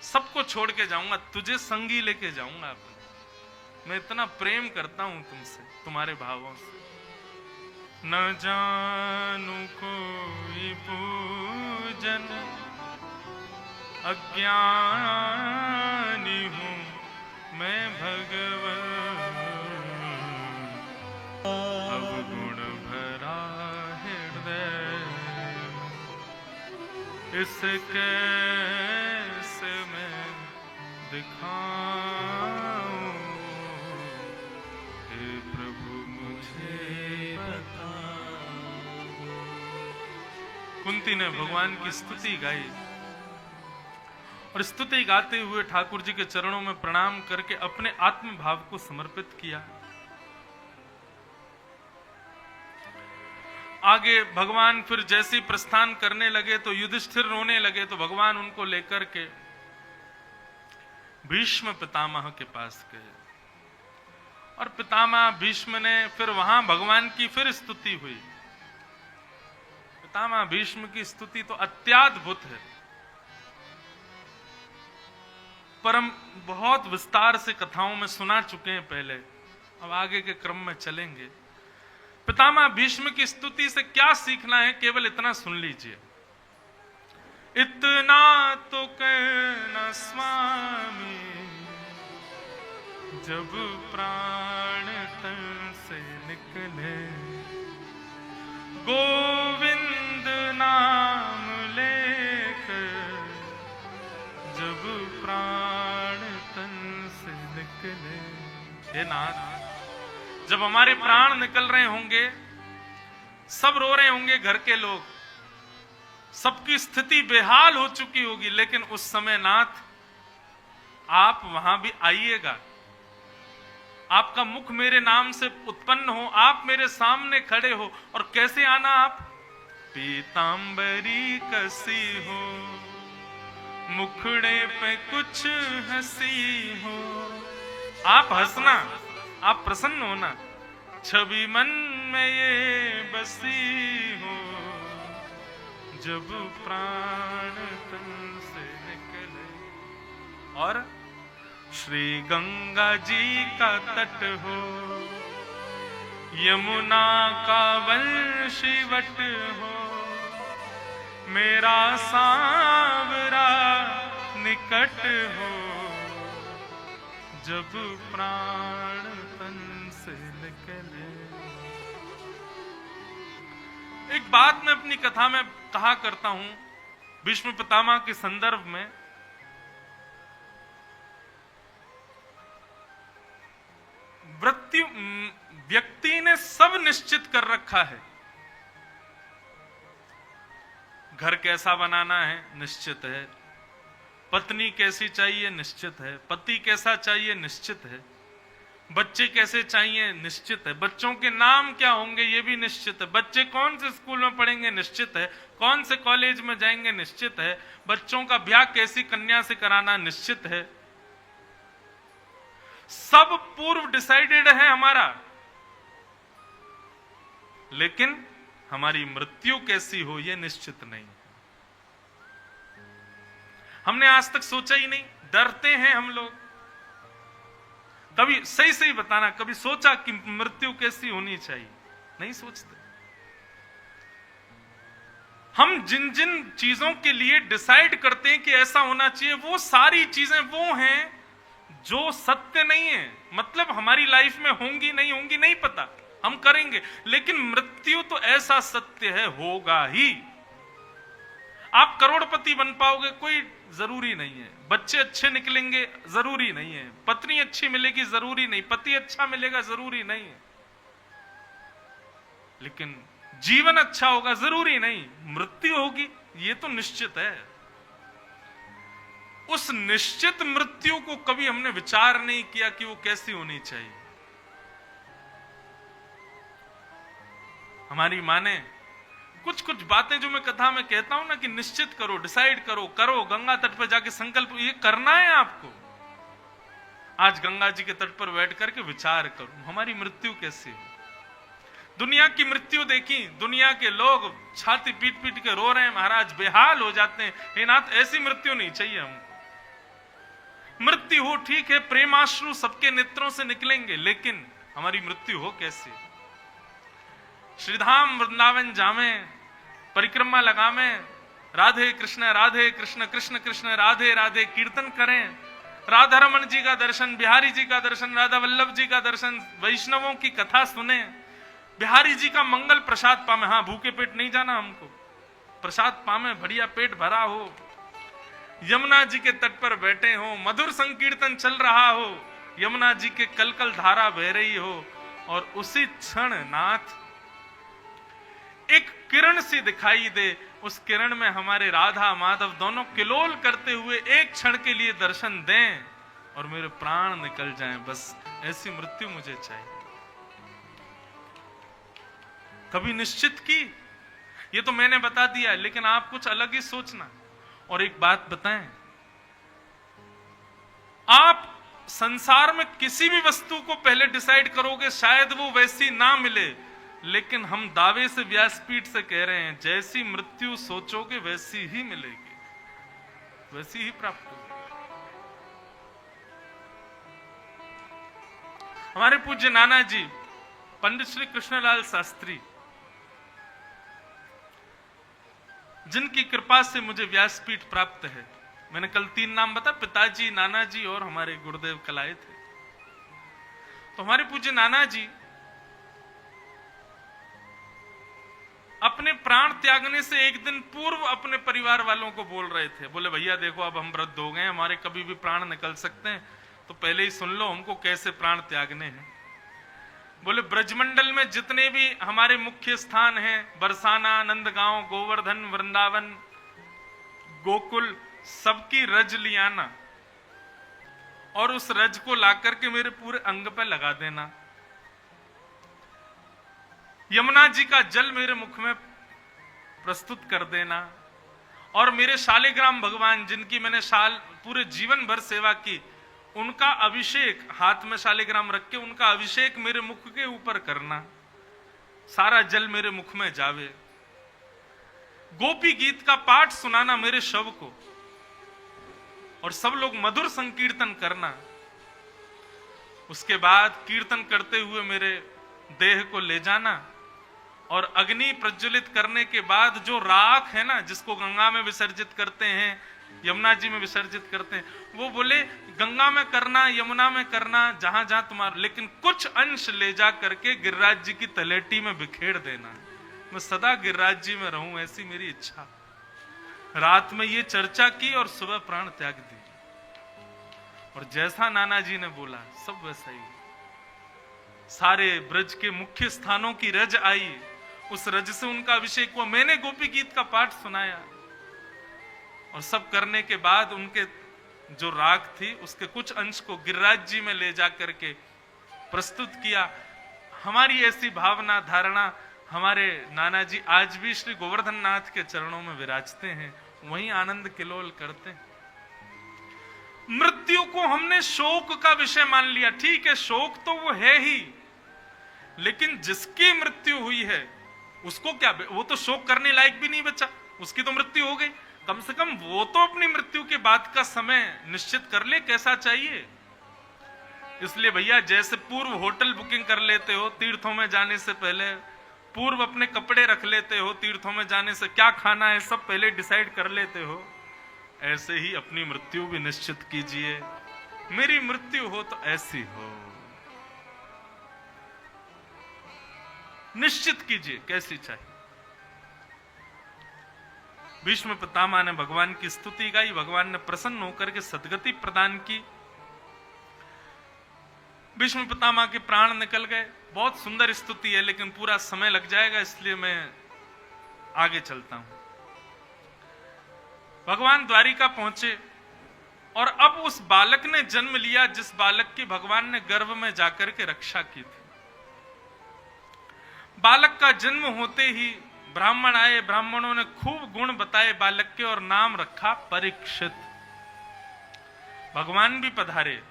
सबको छोड़ के जाऊंगा, तुझे संगी लेके जाऊंगा अपने। मैं इतना प्रेम करता हूं तुमसे, तुम्हारे भावों से। न जानू कोई पूजन, अज्ञानी हूं मैं भगवन, अवगुण भरा हृदय, इसके से मैं दिखाऊं, हे प्रभु मुझे बता। कुंती ने भगवान की स्तुति गाई और स्तुति गाते हुए ठाकुर जी के चरणों में प्रणाम करके अपने आत्म भाव को समर्पित किया। आगे भगवान फिर जैसे ही प्रस्थान करने लगे तो युधिष्ठिर रोने लगे, तो भगवान उनको लेकर के भीष्म पितामह के पास गए और पितामह भीष्म ने फिर वहां भगवान की फिर स्तुति हुई। पितामह भीष्म की स्तुति तो अत्याद्भुत है, पर हम बहुत विस्तार से कथाओं में सुना चुके हैं पहले, अब आगे के क्रम में चलेंगे। पितामह भीष्म की स्तुति से क्या सीखना है, केवल इतना सुन लीजिए। इतना तो कहना स्वामी, जब प्राण तन से निकले, गोविंद नाम लेकर, जब प्राण तन से निकले। हे नाथ, जब हमारे प्राण निकल रहे होंगे, सब रो रहे होंगे, घर के लोग, सबकी स्थिति बेहाल हो चुकी होगी, लेकिन उस समय नाथ आप वहां भी आइएगा। आपका मुख मेरे नाम से उत्पन्न हो, आप मेरे सामने खड़े हो। और कैसे आना आप? पीतांबरी कसी हो, मुखड़े पे कुछ हंसी हो। आप हंसना, आप प्रसन्न होना, छवि मन में ये बसी हो, जब प्राण तन से निकले। और श्री गंगा जी का तट हो, यमुना का वंशीवट हो, मेरा सांवरा निकट हो, जब प्राण तन से निकले। एक बात मैं अपनी कथा में कहा करता हूं, भीष्म पितामह के संदर्भ में। व्यक्ति ने सब निश्चित कर रखा है। घर कैसा बनाना है निश्चित है, पत्नी कैसी चाहिए निश्चित है, पति कैसा चाहिए निश्चित है, बच्चे कैसे चाहिए निश्चित है, बच्चों के नाम क्या होंगे ये भी निश्चित है, बच्चे कौन से स्कूल में पढ़ेंगे निश्चित है, कौन से कॉलेज में जाएंगे निश्चित है, बच्चों का ब्याह कैसी कन्या से कराना निश्चित है। सब पूर्व डिसाइडेड है हमारा, लेकिन हमारी मृत्यु कैसी हो यह निश्चित नहीं। हमने आज तक सोचा ही नहीं, डरते हैं हम लोग। कभी सही सही बताना, कभी सोचा कि मृत्यु कैसी होनी चाहिए? नहीं सोचते। हम जिन जिन चीजों के लिए डिसाइड करते हैं कि ऐसा होना चाहिए, वो सारी चीजें वो हैं जो सत्य नहीं है। मतलब हमारी लाइफ में होंगी नहीं होंगी नहीं पता, हम करेंगे, लेकिन मृत्यु तो ऐसा सत्य है, होगा ही। आप करोड़पति बन पाओगे कोई जरूरी नहीं है, बच्चे अच्छे निकलेंगे जरूरी नहीं है, पत्नी अच्छी मिलेगी जरूरी नहीं, पति अच्छा मिलेगा जरूरी नहीं है, लेकिन जीवन अच्छा होगा जरूरी नहीं, मृत्यु होगी ये तो निश्चित है। उस निश्चित मृत्यु को कभी हमने विचार नहीं किया कि वो कैसी होनी चाहिए। हमारी मां ने कुछ कुछ बातें जो मैं कथा में कहता हूं ना कि निश्चित करो, डिसाइड करो, करो, गंगा तट पर जाके संकल्प, ये करना है आपको। आज गंगा जी के तट पर बैठ करके विचार करो हमारी मृत्यु कैसी है। दुनिया की मृत्यु देखी, दुनिया के लोग छाती पीट पीट के रो रहे हैं, महाराज बेहाल हो जाते हैं। हे नाथ, ऐसी मृत्यु नहीं चाहिए हमको। मृत्यु हो ठीक है, प्रेमाश्रु सबके नेत्रों से निकलेंगे, लेकिन हमारी मृत्यु हो कैसी? श्रीधाम वृंदावन जामे, परिक्रमा लगावे, राधे कृष्ण कृष्ण कृष्ण राधे राधे कीर्तन करें, राधा रमन जी का दर्शन, बिहारी जी का दर्शन, राधा वल्लभ जी का दर्शन, वैष्णवों की कथा सुने, बिहारी जी का मंगल प्रसाद पामे। हाँ, भूखे पेट नहीं जाना हमको, प्रसाद पामे, बढ़िया पेट भरा हो, यमुना जी के तट पर बैठे हो, मधुर संकीर्तन चल रहा हो, यमुना जी के कलकल धारा बह रही हो, और उसी क्षण नाथ एक किरण सी दिखाई दे, उस किरण में हमारे राधा माधव दोनों किलोल करते हुए एक क्षण के लिए दर्शन दें और मेरे प्राण निकल जाएं। बस ऐसी मृत्यु मुझे चाहिए। कभी निश्चित की? ये तो मैंने बता दिया, लेकिन आप कुछ अलग ही सोचना। और एक बात बताएं, आप संसार में किसी भी वस्तु को पहले डिसाइड करोगे, शायद वो वैसी ना मिले, लेकिन हम दावे से व्यासपीठ से कह रहे हैं, जैसी मृत्यु सोचोगे वैसी ही मिलेगी, वैसी ही प्राप्त होगी। हमारे पूज्य नाना जी पंडित श्री कृष्णलाल शास्त्री, जिनकी कृपा से मुझे व्यासपीठ प्राप्त है, मैंने कल 3 नाम बता, पिताजी, नाना जी और हमारे गुरुदेव कलाए थे। तो हमारे पूज्य नाना जी अपने प्राण त्यागने से एक दिन पूर्व अपने परिवार वालों को बोल रहे थे, बोले भैया देखो अब हम वृद्ध हो गए, हमारे कभी भी प्राण निकल सकते हैं, तो पहले ही सुन लो हमको कैसे प्राण त्यागने हैं। बोले ब्रजमंडल में जितने भी हमारे मुख्य स्थान हैं, बरसाना, नंदगांव, गोवर्धन, वृंदावन, गोकुल, सबकी रज लियाना और उस रज को लाकर के मेरे पूरे अंग पे लगा देना, यमुना जी का जल मेरे मुख में प्रस्तुत कर देना, और मेरे शालिग्राम भगवान जिनकी मैंने पूरे जीवन भर सेवा की, उनका अभिषेक, हाथ में शालिग्राम रख के उनका अभिषेक मेरे मुख के ऊपर करना, सारा जल मेरे मुख में जावे, गोपी गीत का पाठ सुनाना मेरे शव को, और सब लोग मधुर संकीर्तन करना। उसके बाद कीर्तन करते हुए मेरे देह को ले जाना, और अग्नि प्रज्वलित करने के बाद जो राख है ना, जिसको गंगा में विसर्जित करते हैं, यमुना जी में विसर्जित करते हैं, वो बोले गंगा में करना, यमुना में करना, जहां जहां तुम्हारा, लेकिन कुछ अंश ले जा करके गिरिराज जी की तलेटी में बिखेर देना, मैं सदा गिरिराज जी में रहूं, ऐसी मेरी इच्छा। रात में ये चर्चा की और सुबह प्राण त्याग दिए, और जैसा नाना जी ने बोला सब वैसा ही, सारे ब्रज के मुख्य स्थानों की रज आई, उस रज से उनका अभिषेक हुआ। मैंने गोपी गीत का पाठ सुनाया और सब करने के बाद उनके जो राग थी उसके कुछ अंश को गिरिराज जी में ले जाकर के प्रस्तुत किया। हमारी ऐसी भावना धारणा हमारे नाना जी आज भी श्री गोवर्धन नाथ के चरणों में विराजते हैं, वहीं आनंद किलोल करते हैं। मृत्यु को हमने शोक का विषय मान लिया, ठीक है शोक तो वो है ही, लेकिन जिसकी मृत्यु हुई है उसको क्या, वो तो शोक करने लायक भी नहीं बचा, उसकी तो मृत्यु हो गई। कम से कम वो तो अपनी मृत्यु के बाद का समय निश्चित कर ले कैसा चाहिए। इसलिए भैया जैसे पूर्व होटल बुकिंग कर लेते हो तीर्थों में जाने से पहले, पूर्व अपने कपड़े रख लेते हो तीर्थों में जाने से, क्या खाना है सब पहले डिसाइड कर लेते हो, ऐसे ही अपनी मृत्यु भी निश्चित कीजिए। मेरी मृत्यु हो तो ऐसी हो, निश्चित कीजिए कैसी चाहिए। भीष्म पितामह ने भगवान की स्तुति गाई, भगवान ने प्रसन्न होकर के सद्गति प्रदान की। भीष्म पितामह के प्राण निकल गए। बहुत सुंदर स्तुति है लेकिन पूरा समय लग जाएगा, इसलिए मैं आगे चलता हूं। भगवान द्वारिका पहुंचे और अब उस बालक ने जन्म लिया जिस बालक की भगवान ने गर्भ में जाकर के रक्षा की थी। बालक का जन्म होते ही ब्राह्मण आए, ब्राह्मणों ने खूब गुण बताए बालक के और नाम रखा परीक्षित। भगवान भी पधारे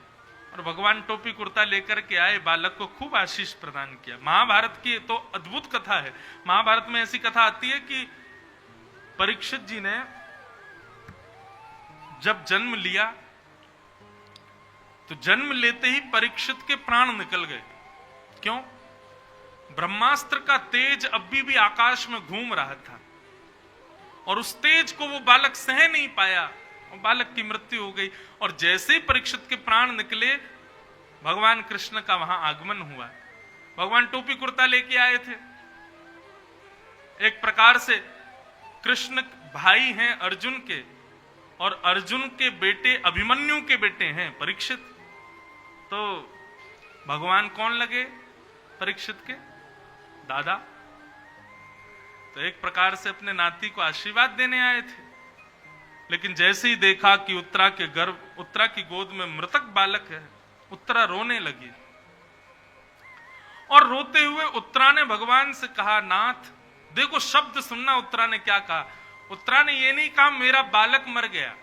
और भगवान टोपी कुर्ता लेकर के आए, बालक को खूब आशीष प्रदान किया। महाभारत की तो अद्भुत कथा है। महाभारत में ऐसी कथा आती है कि परीक्षित जी ने जब जन्म लिया तो जन्म लेते ही परीक्षित के प्राण निकल गए। क्यों? ब्रह्मास्त्र का तेज अभी भी आकाश में घूम रहा था और उस तेज को वो बालक सह नहीं पाया और बालक की मृत्यु हो गई। और जैसे ही परीक्षित के प्राण निकले भगवान कृष्ण का वहां आगमन हुआ। भगवान टोपी कुर्ता लेके आए थे। एक प्रकार से कृष्ण भाई हैं अर्जुन के और अर्जुन के बेटे अभिमन्यु के बेटे हैं परीक्षित। तो भगवान कौन लगे? परीक्षित के दादा। तो एक प्रकार से अपने नाती को आशीर्वाद देने आए थे। लेकिन जैसे ही देखा कि उत्तरा की गोद में मृतक बालक है, उत्तरा रोने लगी और रोते हुए उत्तरा ने भगवान से कहा, नाथ देखो शब्द सुनना। उत्तरा ने क्या कहा? उत्तरा ने ये नहीं कहा मेरा बालक मर गया,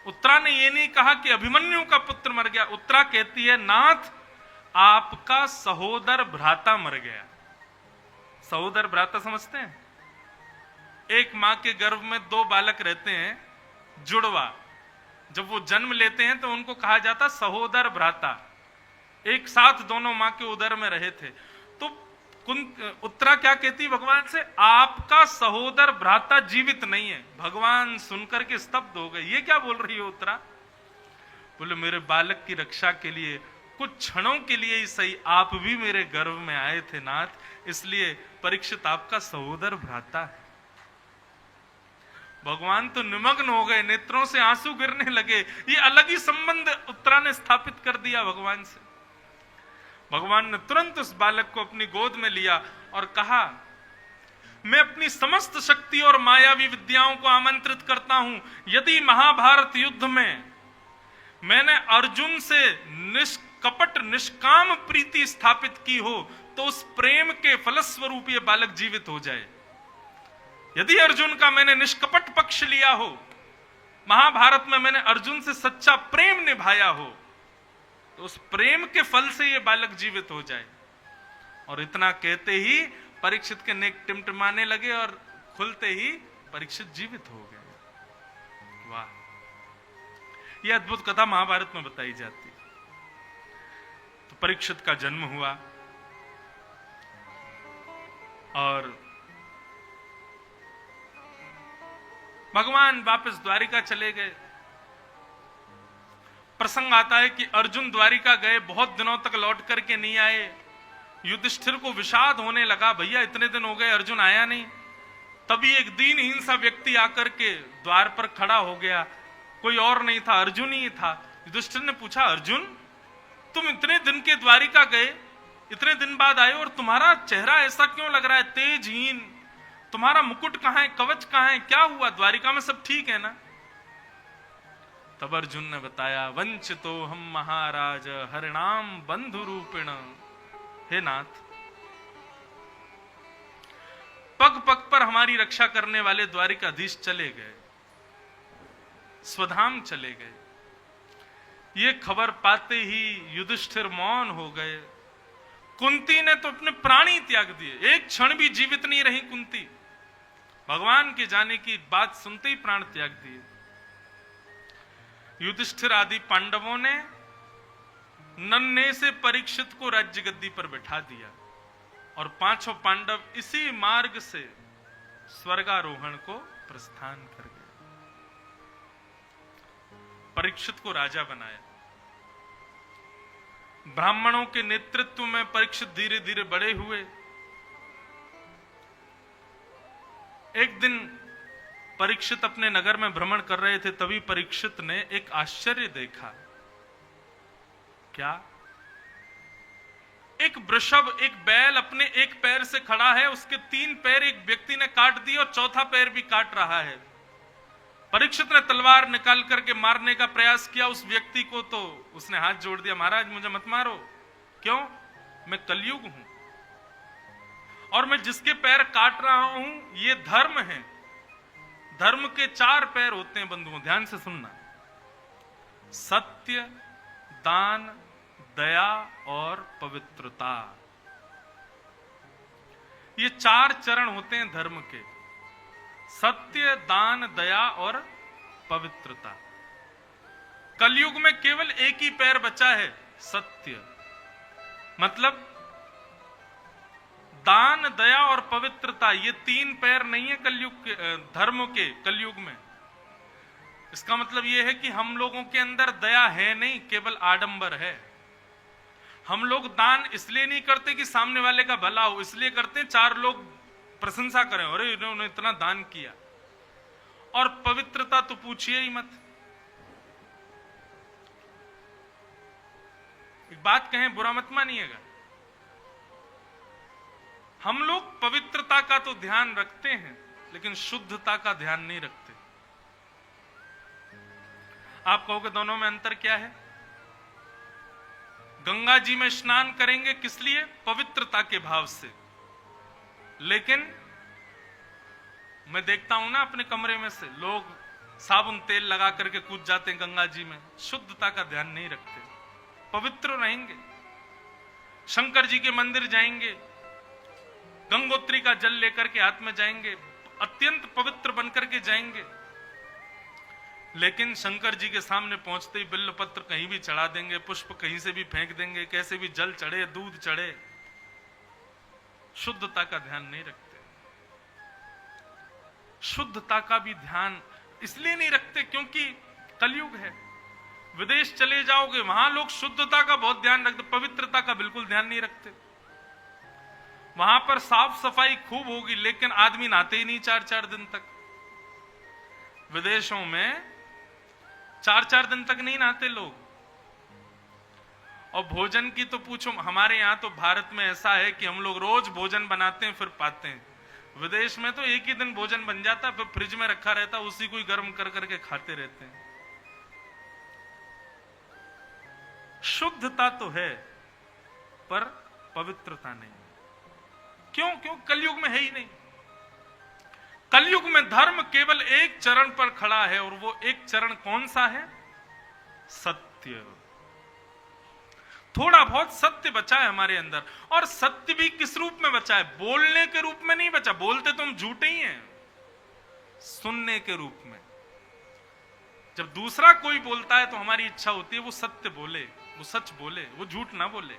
उत्तरा ने ये नहीं कहा कि अभिमन्यु का पुत्र मर गया। उत्तरा कहती है, नाथ आपका सहोदर भ्राता मर गया। सहोदर भ्राता समझते हैं? एक मां के गर्भ में दो बालक रहते हैं जुड़वा, जब वो जन्म लेते हैं तो उनको कहा जाता सहोदर भ्राता। एक साथ दोनों मां के उदर में रहे थे। तो उत्तरा क्या कहती भगवान से? आपका सहोदर भ्राता जीवित नहीं है। भगवान सुनकर के स्तब्ध हो गए। ये क्या बोल रही है उत्तरा? बोले मेरे बालक की रक्षा के लिए कुछ क्षणों के लिए ही सही आप भी मेरे गर्भ में आए थे नाथ, इसलिए परीक्षित आपका सहोदर भ्राता है। भगवान तो निमग्न हो गए, नेत्रों से आंसू गिरने लगे। ये अलग ही संबंध उत्तरा ने स्थापित कर दिया भगवान से। भगवान ने तुरंत उस बालक को अपनी गोद में लिया और कहा, मैं अपनी समस्त शक्ति और मायावी विद्याओं को आमंत्रित करता हूं। यदि महाभारत युद्ध में मैंने अर्जुन से निष्कपट निष्काम प्रीति स्थापित की हो तो उस प्रेम के फलस्वरूप ये बालक जीवित हो जाए। यदि अर्जुन का मैंने निष्कपट पक्ष लिया हो, महाभारत में मैंने अर्जुन से सच्चा प्रेम निभाया हो, तो उस प्रेम के फल से ये बालक जीवित हो जाए। और इतना कहते ही परीक्षित के नेक टिमटिमाने लगे और खुलते ही परीक्षित जीवित हो गए। वाह, यह अद्भुत कथा महाभारत में बताई जाती है। तो परीक्षित का जन्म हुआ और भगवान वापस द्वारिका चले गए। प्रसंग आता है कि अर्जुन द्वारिका गए, बहुत दिनों तक लौट करके नहीं आए। युधिष्ठिर को विषाद होने लगा, भैया इतने दिन हो गए अर्जुन आया नहीं। तभी एक दीनहीन सा व्यक्ति आकर के द्वार पर खड़ा हो गया। कोई और नहीं था, अर्जुन ही था। युधिष्ठिर ने पूछा, अर्जुन तुम इतने दिन के द्वारिका गए, इतने दिन बाद आए और तुम्हारा चेहरा ऐसा क्यों लग रहा है, तेजहीन, तुम्हारा मुकुट कहां है, कवच कहां है, क्या हुआ, द्वारिका में सब ठीक है ना? तब अर्जुन ने बताया, वंचितो हम महाराज हरिणाम बंधु रूपिण। हे नाथ, पग पग पर हमारी रक्षा करने वाले द्वारिकाधीश चले गए, स्वधाम चले गए। ये खबर पाते ही युधिष्ठिर मौन हो गए। कुंती ने तो अपने प्राण ही त्याग दिए, एक क्षण भी जीवित नहीं रही कुंती। भगवान के जाने की बात सुनते ही प्राण त्याग दिए। युधिष्ठिर आदि पांडवों ने नन्हे से परीक्षित को राज्य गद्दी पर बैठा दिया और पांचों पांडव इसी मार्ग से स्वर्गारोहण को प्रस्थान कर गए। परीक्षित को राजा बनाया। ब्राह्मणों के नेतृत्व में परीक्षित धीरे धीरे बड़े हुए। एक दिन परीक्षित अपने नगर में भ्रमण कर रहे थे, तभी परीक्षित ने एक आश्चर्य देखा। क्या? एक वृषभ, एक बैल अपने एक पैर से खड़ा है, उसके 3 पैर एक व्यक्ति ने काट दिए और चौथा पैर भी काट रहा है। परीक्षित ने तलवार निकाल करके मारने का प्रयास किया उस व्यक्ति को, तो उसने हाथ जोड़ दिया, महाराज मुझे मत मारो। क्यों? मैं कलयुग हूं और मैं जिसके पैर काट रहा हूं ये धर्म है। धर्म के 4 पैर होते हैं बंधुओं, ध्यान से सुनना। सत्य, दान, दया और पवित्रता। ये 4 चरण होते हैं धर्म के। सत्य, दान, दया और पवित्रता। कलयुग में केवल एक ही पैर बचा है, सत्य। मतलब दान, दया और पवित्रता, ये 3 पैर नहीं है कलयुग के, धर्म के कलयुग में। इसका मतलब यह है कि हम लोगों के अंदर दया है नहीं, केवल आडंबर है। हम लोग दान इसलिए नहीं करते कि सामने वाले का भला हो, इसलिए करते हैं 4 लोग प्रशंसा करें, अरे इन्होंने इतना दान किया। और पवित्रता तो पूछिए ही मत। एक बात कहें, बुरा मत मानिएगा, हम लोग पवित्रता का तो ध्यान रखते हैं लेकिन शुद्धता का ध्यान नहीं रखते। आप कहोगे दोनों में अंतर क्या है? गंगा जी में स्नान करेंगे किस लिए? पवित्रता के भाव से। लेकिन मैं देखता हूं ना अपने कमरे में से लोग साबुन तेल लगा करके कूद जाते हैं गंगा जी में, शुद्धता का ध्यान नहीं रखते। पवित्र रहेंगे, शंकर जी के मंदिर जाएंगे, गंगोत्री का जल लेकर के हाथ में जाएंगे, अत्यंत पवित्र बनकर के जाएंगे। लेकिन शंकर जी के सामने पहुंचते ही बिल्व पत्र कहीं भी चढ़ा देंगे, पुष्प कहीं से भी फेंक देंगे, कैसे भी जल चढ़े, दूध चढ़े, शुद्धता का ध्यान नहीं रखते। शुद्धता का भी ध्यान इसलिए नहीं रखते क्योंकि कलयुग है। विदेश चले जाओगे, वहां लोग शुद्धता का बहुत ध्यान रखते, पवित्रता का बिल्कुल ध्यान नहीं रखते। वहां पर साफ सफाई खूब होगी लेकिन आदमी नहाते ही नहीं 4-4 दिन तक। विदेशों में 4-4 दिन तक नहीं नहाते लोग। और भोजन की तो पूछो, हमारे यहां तो भारत में ऐसा है कि हम लोग रोज भोजन बनाते हैं फिर पाते हैं। विदेश में तो एक ही दिन भोजन बन जाता, फिर फ्रिज में रखा रहता, उसी को ही गर्म कर करके खाते रहते हैं। शुद्धता तो है पर पवित्रता नहीं। क्यों? कलयुग में है ही नहीं। कलयुग में धर्म केवल एक चरण पर खड़ा है और वो एक चरण कौन सा है? सत्य। थोड़ा बहुत सत्य बचा है हमारे अंदर, और सत्य भी किस रूप में बचा है? बोलने के रूप में नहीं बचा, बोलते तो हम झूठे ही हैं। सुनने के रूप में। जब दूसरा कोई बोलता है तो हमारी इच्छा होती है वो सत्य बोले, वो सच बोले, वो झूठ ना बोले।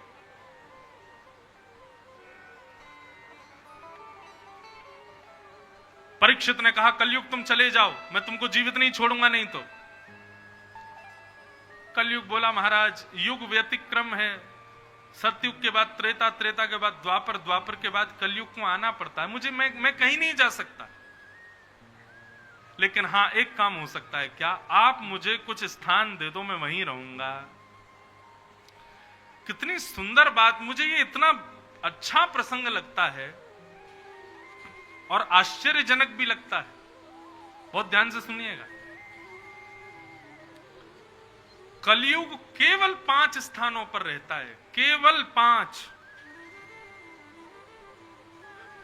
परीक्षित ने कहा, कलयुग तुम चले जाओ, मैं तुमको जीवित नहीं छोड़ूंगा नहीं तो। कलयुग बोला, महाराज युग व्यतिक्रम है, सतयुग के बाद त्रेता, त्रेता के बाद द्वापर, द्वापर के बाद कलयुग को आना पड़ता है मुझे। मैं कहीं नहीं जा सकता। लेकिन हां, एक काम हो सकता है। क्या? आप मुझे कुछ स्थान दे दो, मैं वहीं रहूंगा। कितनी सुंदर बात, मुझे ये इतना अच्छा प्रसंग लगता है और आश्चर्यजनक भी लगता है। बहुत ध्यान से सुनिएगा। कलयुग केवल 5 स्थानों पर रहता है, केवल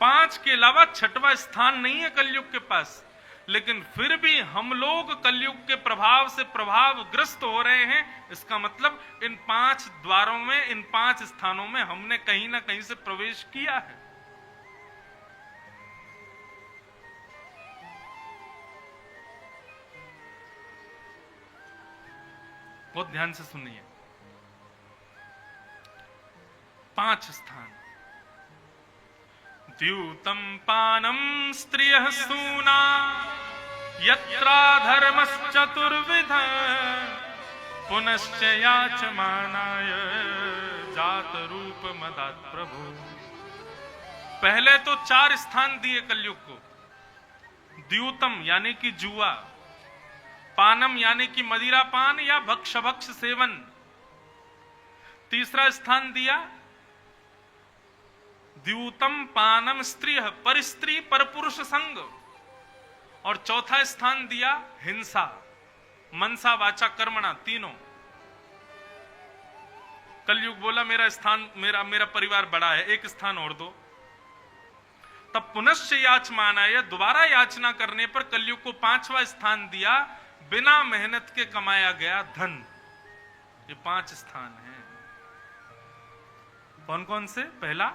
5 के अलावा छठवां स्थान नहीं है कलयुग के पास। लेकिन फिर भी हम लोग कलयुग के प्रभाव से प्रभावग्रस्त हो रहे हैं। इसका मतलब इन 5 द्वारों में, इन 5 स्थानों में हमने कहीं ना कहीं से प्रवेश किया है। बहुत ध्यान से सुनिए। 5 स्थान। द्यूतम पानम स्त्रियः सूना यत्रा धर्मश्चतुर्विध पुनश्च याचमानाय जात रूप मदात् प्रभु। पहले तो 4 स्थान दिए कलयुग को। द्यूतम यानी कि जुआ, पानम यानी कि मदिरा पान या भक्ष सेवन। तीसरा स्थान दिया द्यूतम पानम स्त्री, पर स्त्री पर पुरुष संग। और चौथा स्थान दिया हिंसा, मनसा वाचा कर्मणा, तीनों। कलयुग बोला मेरा स्थान, मेरा परिवार बड़ा है, एक स्थान और दो। तब पुनश्च याचमानाय, दोबारा याचना करने पर कलयुग को 5वां स्थान दिया, बिना मेहनत के कमाया गया धन। ये 5 स्थान हैं। कौन कौन से? पहला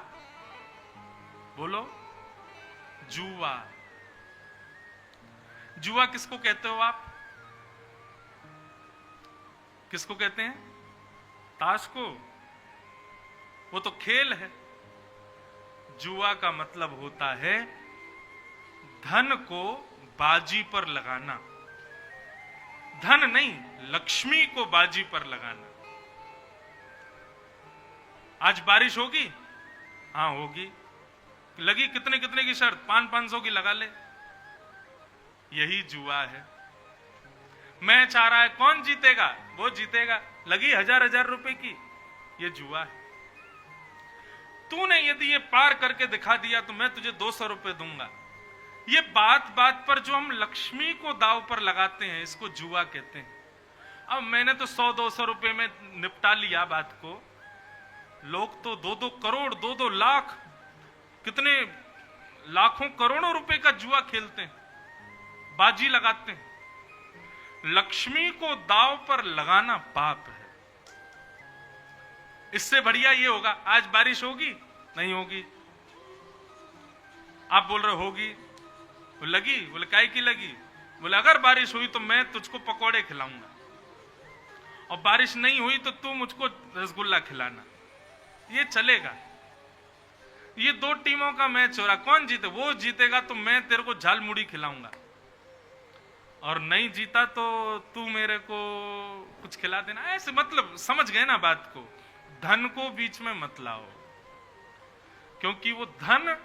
बोलो, जुआ। जुआ किसको कहते हो आप? किसको कहते हैं? ताश को। वो तो खेल है। जुआ का मतलब होता है धन को बाजी पर लगाना। धन नहीं, लक्ष्मी को बाजी पर लगाना। आज बारिश होगी? हाँ होगी। लगी कितने कितने की शर्त? 500 की लगा ले। यही जुआ है। मैच आ रहा है, कौन जीतेगा? वो जीतेगा। लगी 1000 रुपए की। ये जुआ है। तूने यदि ये पार करके दिखा दिया तो मैं तुझे 200 रुपए दूंगा। ये बात बात पर जो हम लक्ष्मी को दाव पर लगाते हैं, इसको जुआ कहते हैं। अब मैंने तो 100-200 रुपए में निपटा लिया बात को। लोग तो 2-2 करोड़, 2-2 लाख, कितने लाखों करोड़ों रुपए का जुआ खेलते हैं, बाजी लगाते हैं। लक्ष्मी को दाव पर लगाना पाप है। इससे बढ़िया ये होगा, आज बारिश होगी? नहीं होगी। आप बोल रहे होगी। वो लगी? बोले काहे की लगी? बोले अगर बारिश हुई तो मैं तुझको पकोड़े खिलाऊंगा, और बारिश नहीं हुई तो तू मुझको रसगुल्ला खिलाना। ये चलेगा। ये 2 टीमों का मैच हो रहा, कौन जीते? वो जीतेगा तो मैं तेरे को झाल मुड़ी खिलाऊंगा, और नहीं जीता तो तू मेरे को कुछ खिला देना। ऐसे मतलब समझ गए ना बात को। धन को बीच में मत लाओ, क्योंकि वो धन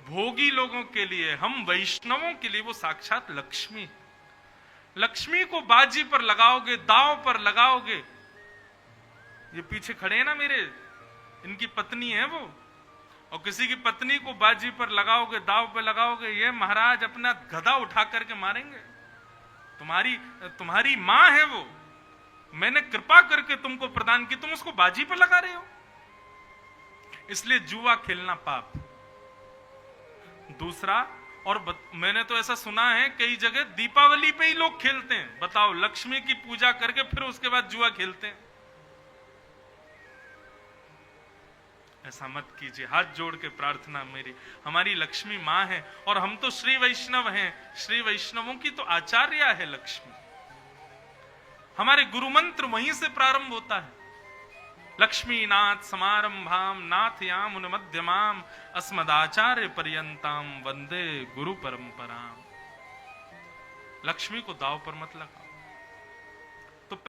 भोगी लोगों के लिए, हम वैष्णवों के लिए वो साक्षात लक्ष्मी। लक्ष्मी को बाजी पर लगाओगे, दांव पर लगाओगे। ये पीछे खड़े हैं ना मेरे, इनकी पत्नी है वो, और किसी की पत्नी को बाजी पर लगाओगे, दांव पर लगाओगे, ये महाराज अपना गदा उठा करके मारेंगे। तुम्हारी मां है वो, मैंने कृपा करके तुमको प्रदान की, तुम उसको बाजी पर लगा रहे हो। इसलिए जुआ खेलना पाप। दूसरा, और मैंने तो ऐसा सुना है कई जगह दीपावली पे ही लोग खेलते हैं। बताओ, लक्ष्मी की पूजा करके फिर उसके बाद जुआ खेलते हैं। ऐसा मत कीजिए। हाथ जोड़ के प्रार्थना मेरी, हमारी लक्ष्मी मां है, और हम तो श्री वैष्णव हैं। श्री वैष्णवों की तो आचार्या है लक्ष्मी। हमारे गुरु मंत्र वहीं से प्रारंभ होता है। लक्ष्मी नाथ समारंभाम नाथयाम उन मध्यमाम अस्मदाचार्य पर्यंताम वंदे गुरु परंपराम। लक्ष्मी को दाव पर मत लगा।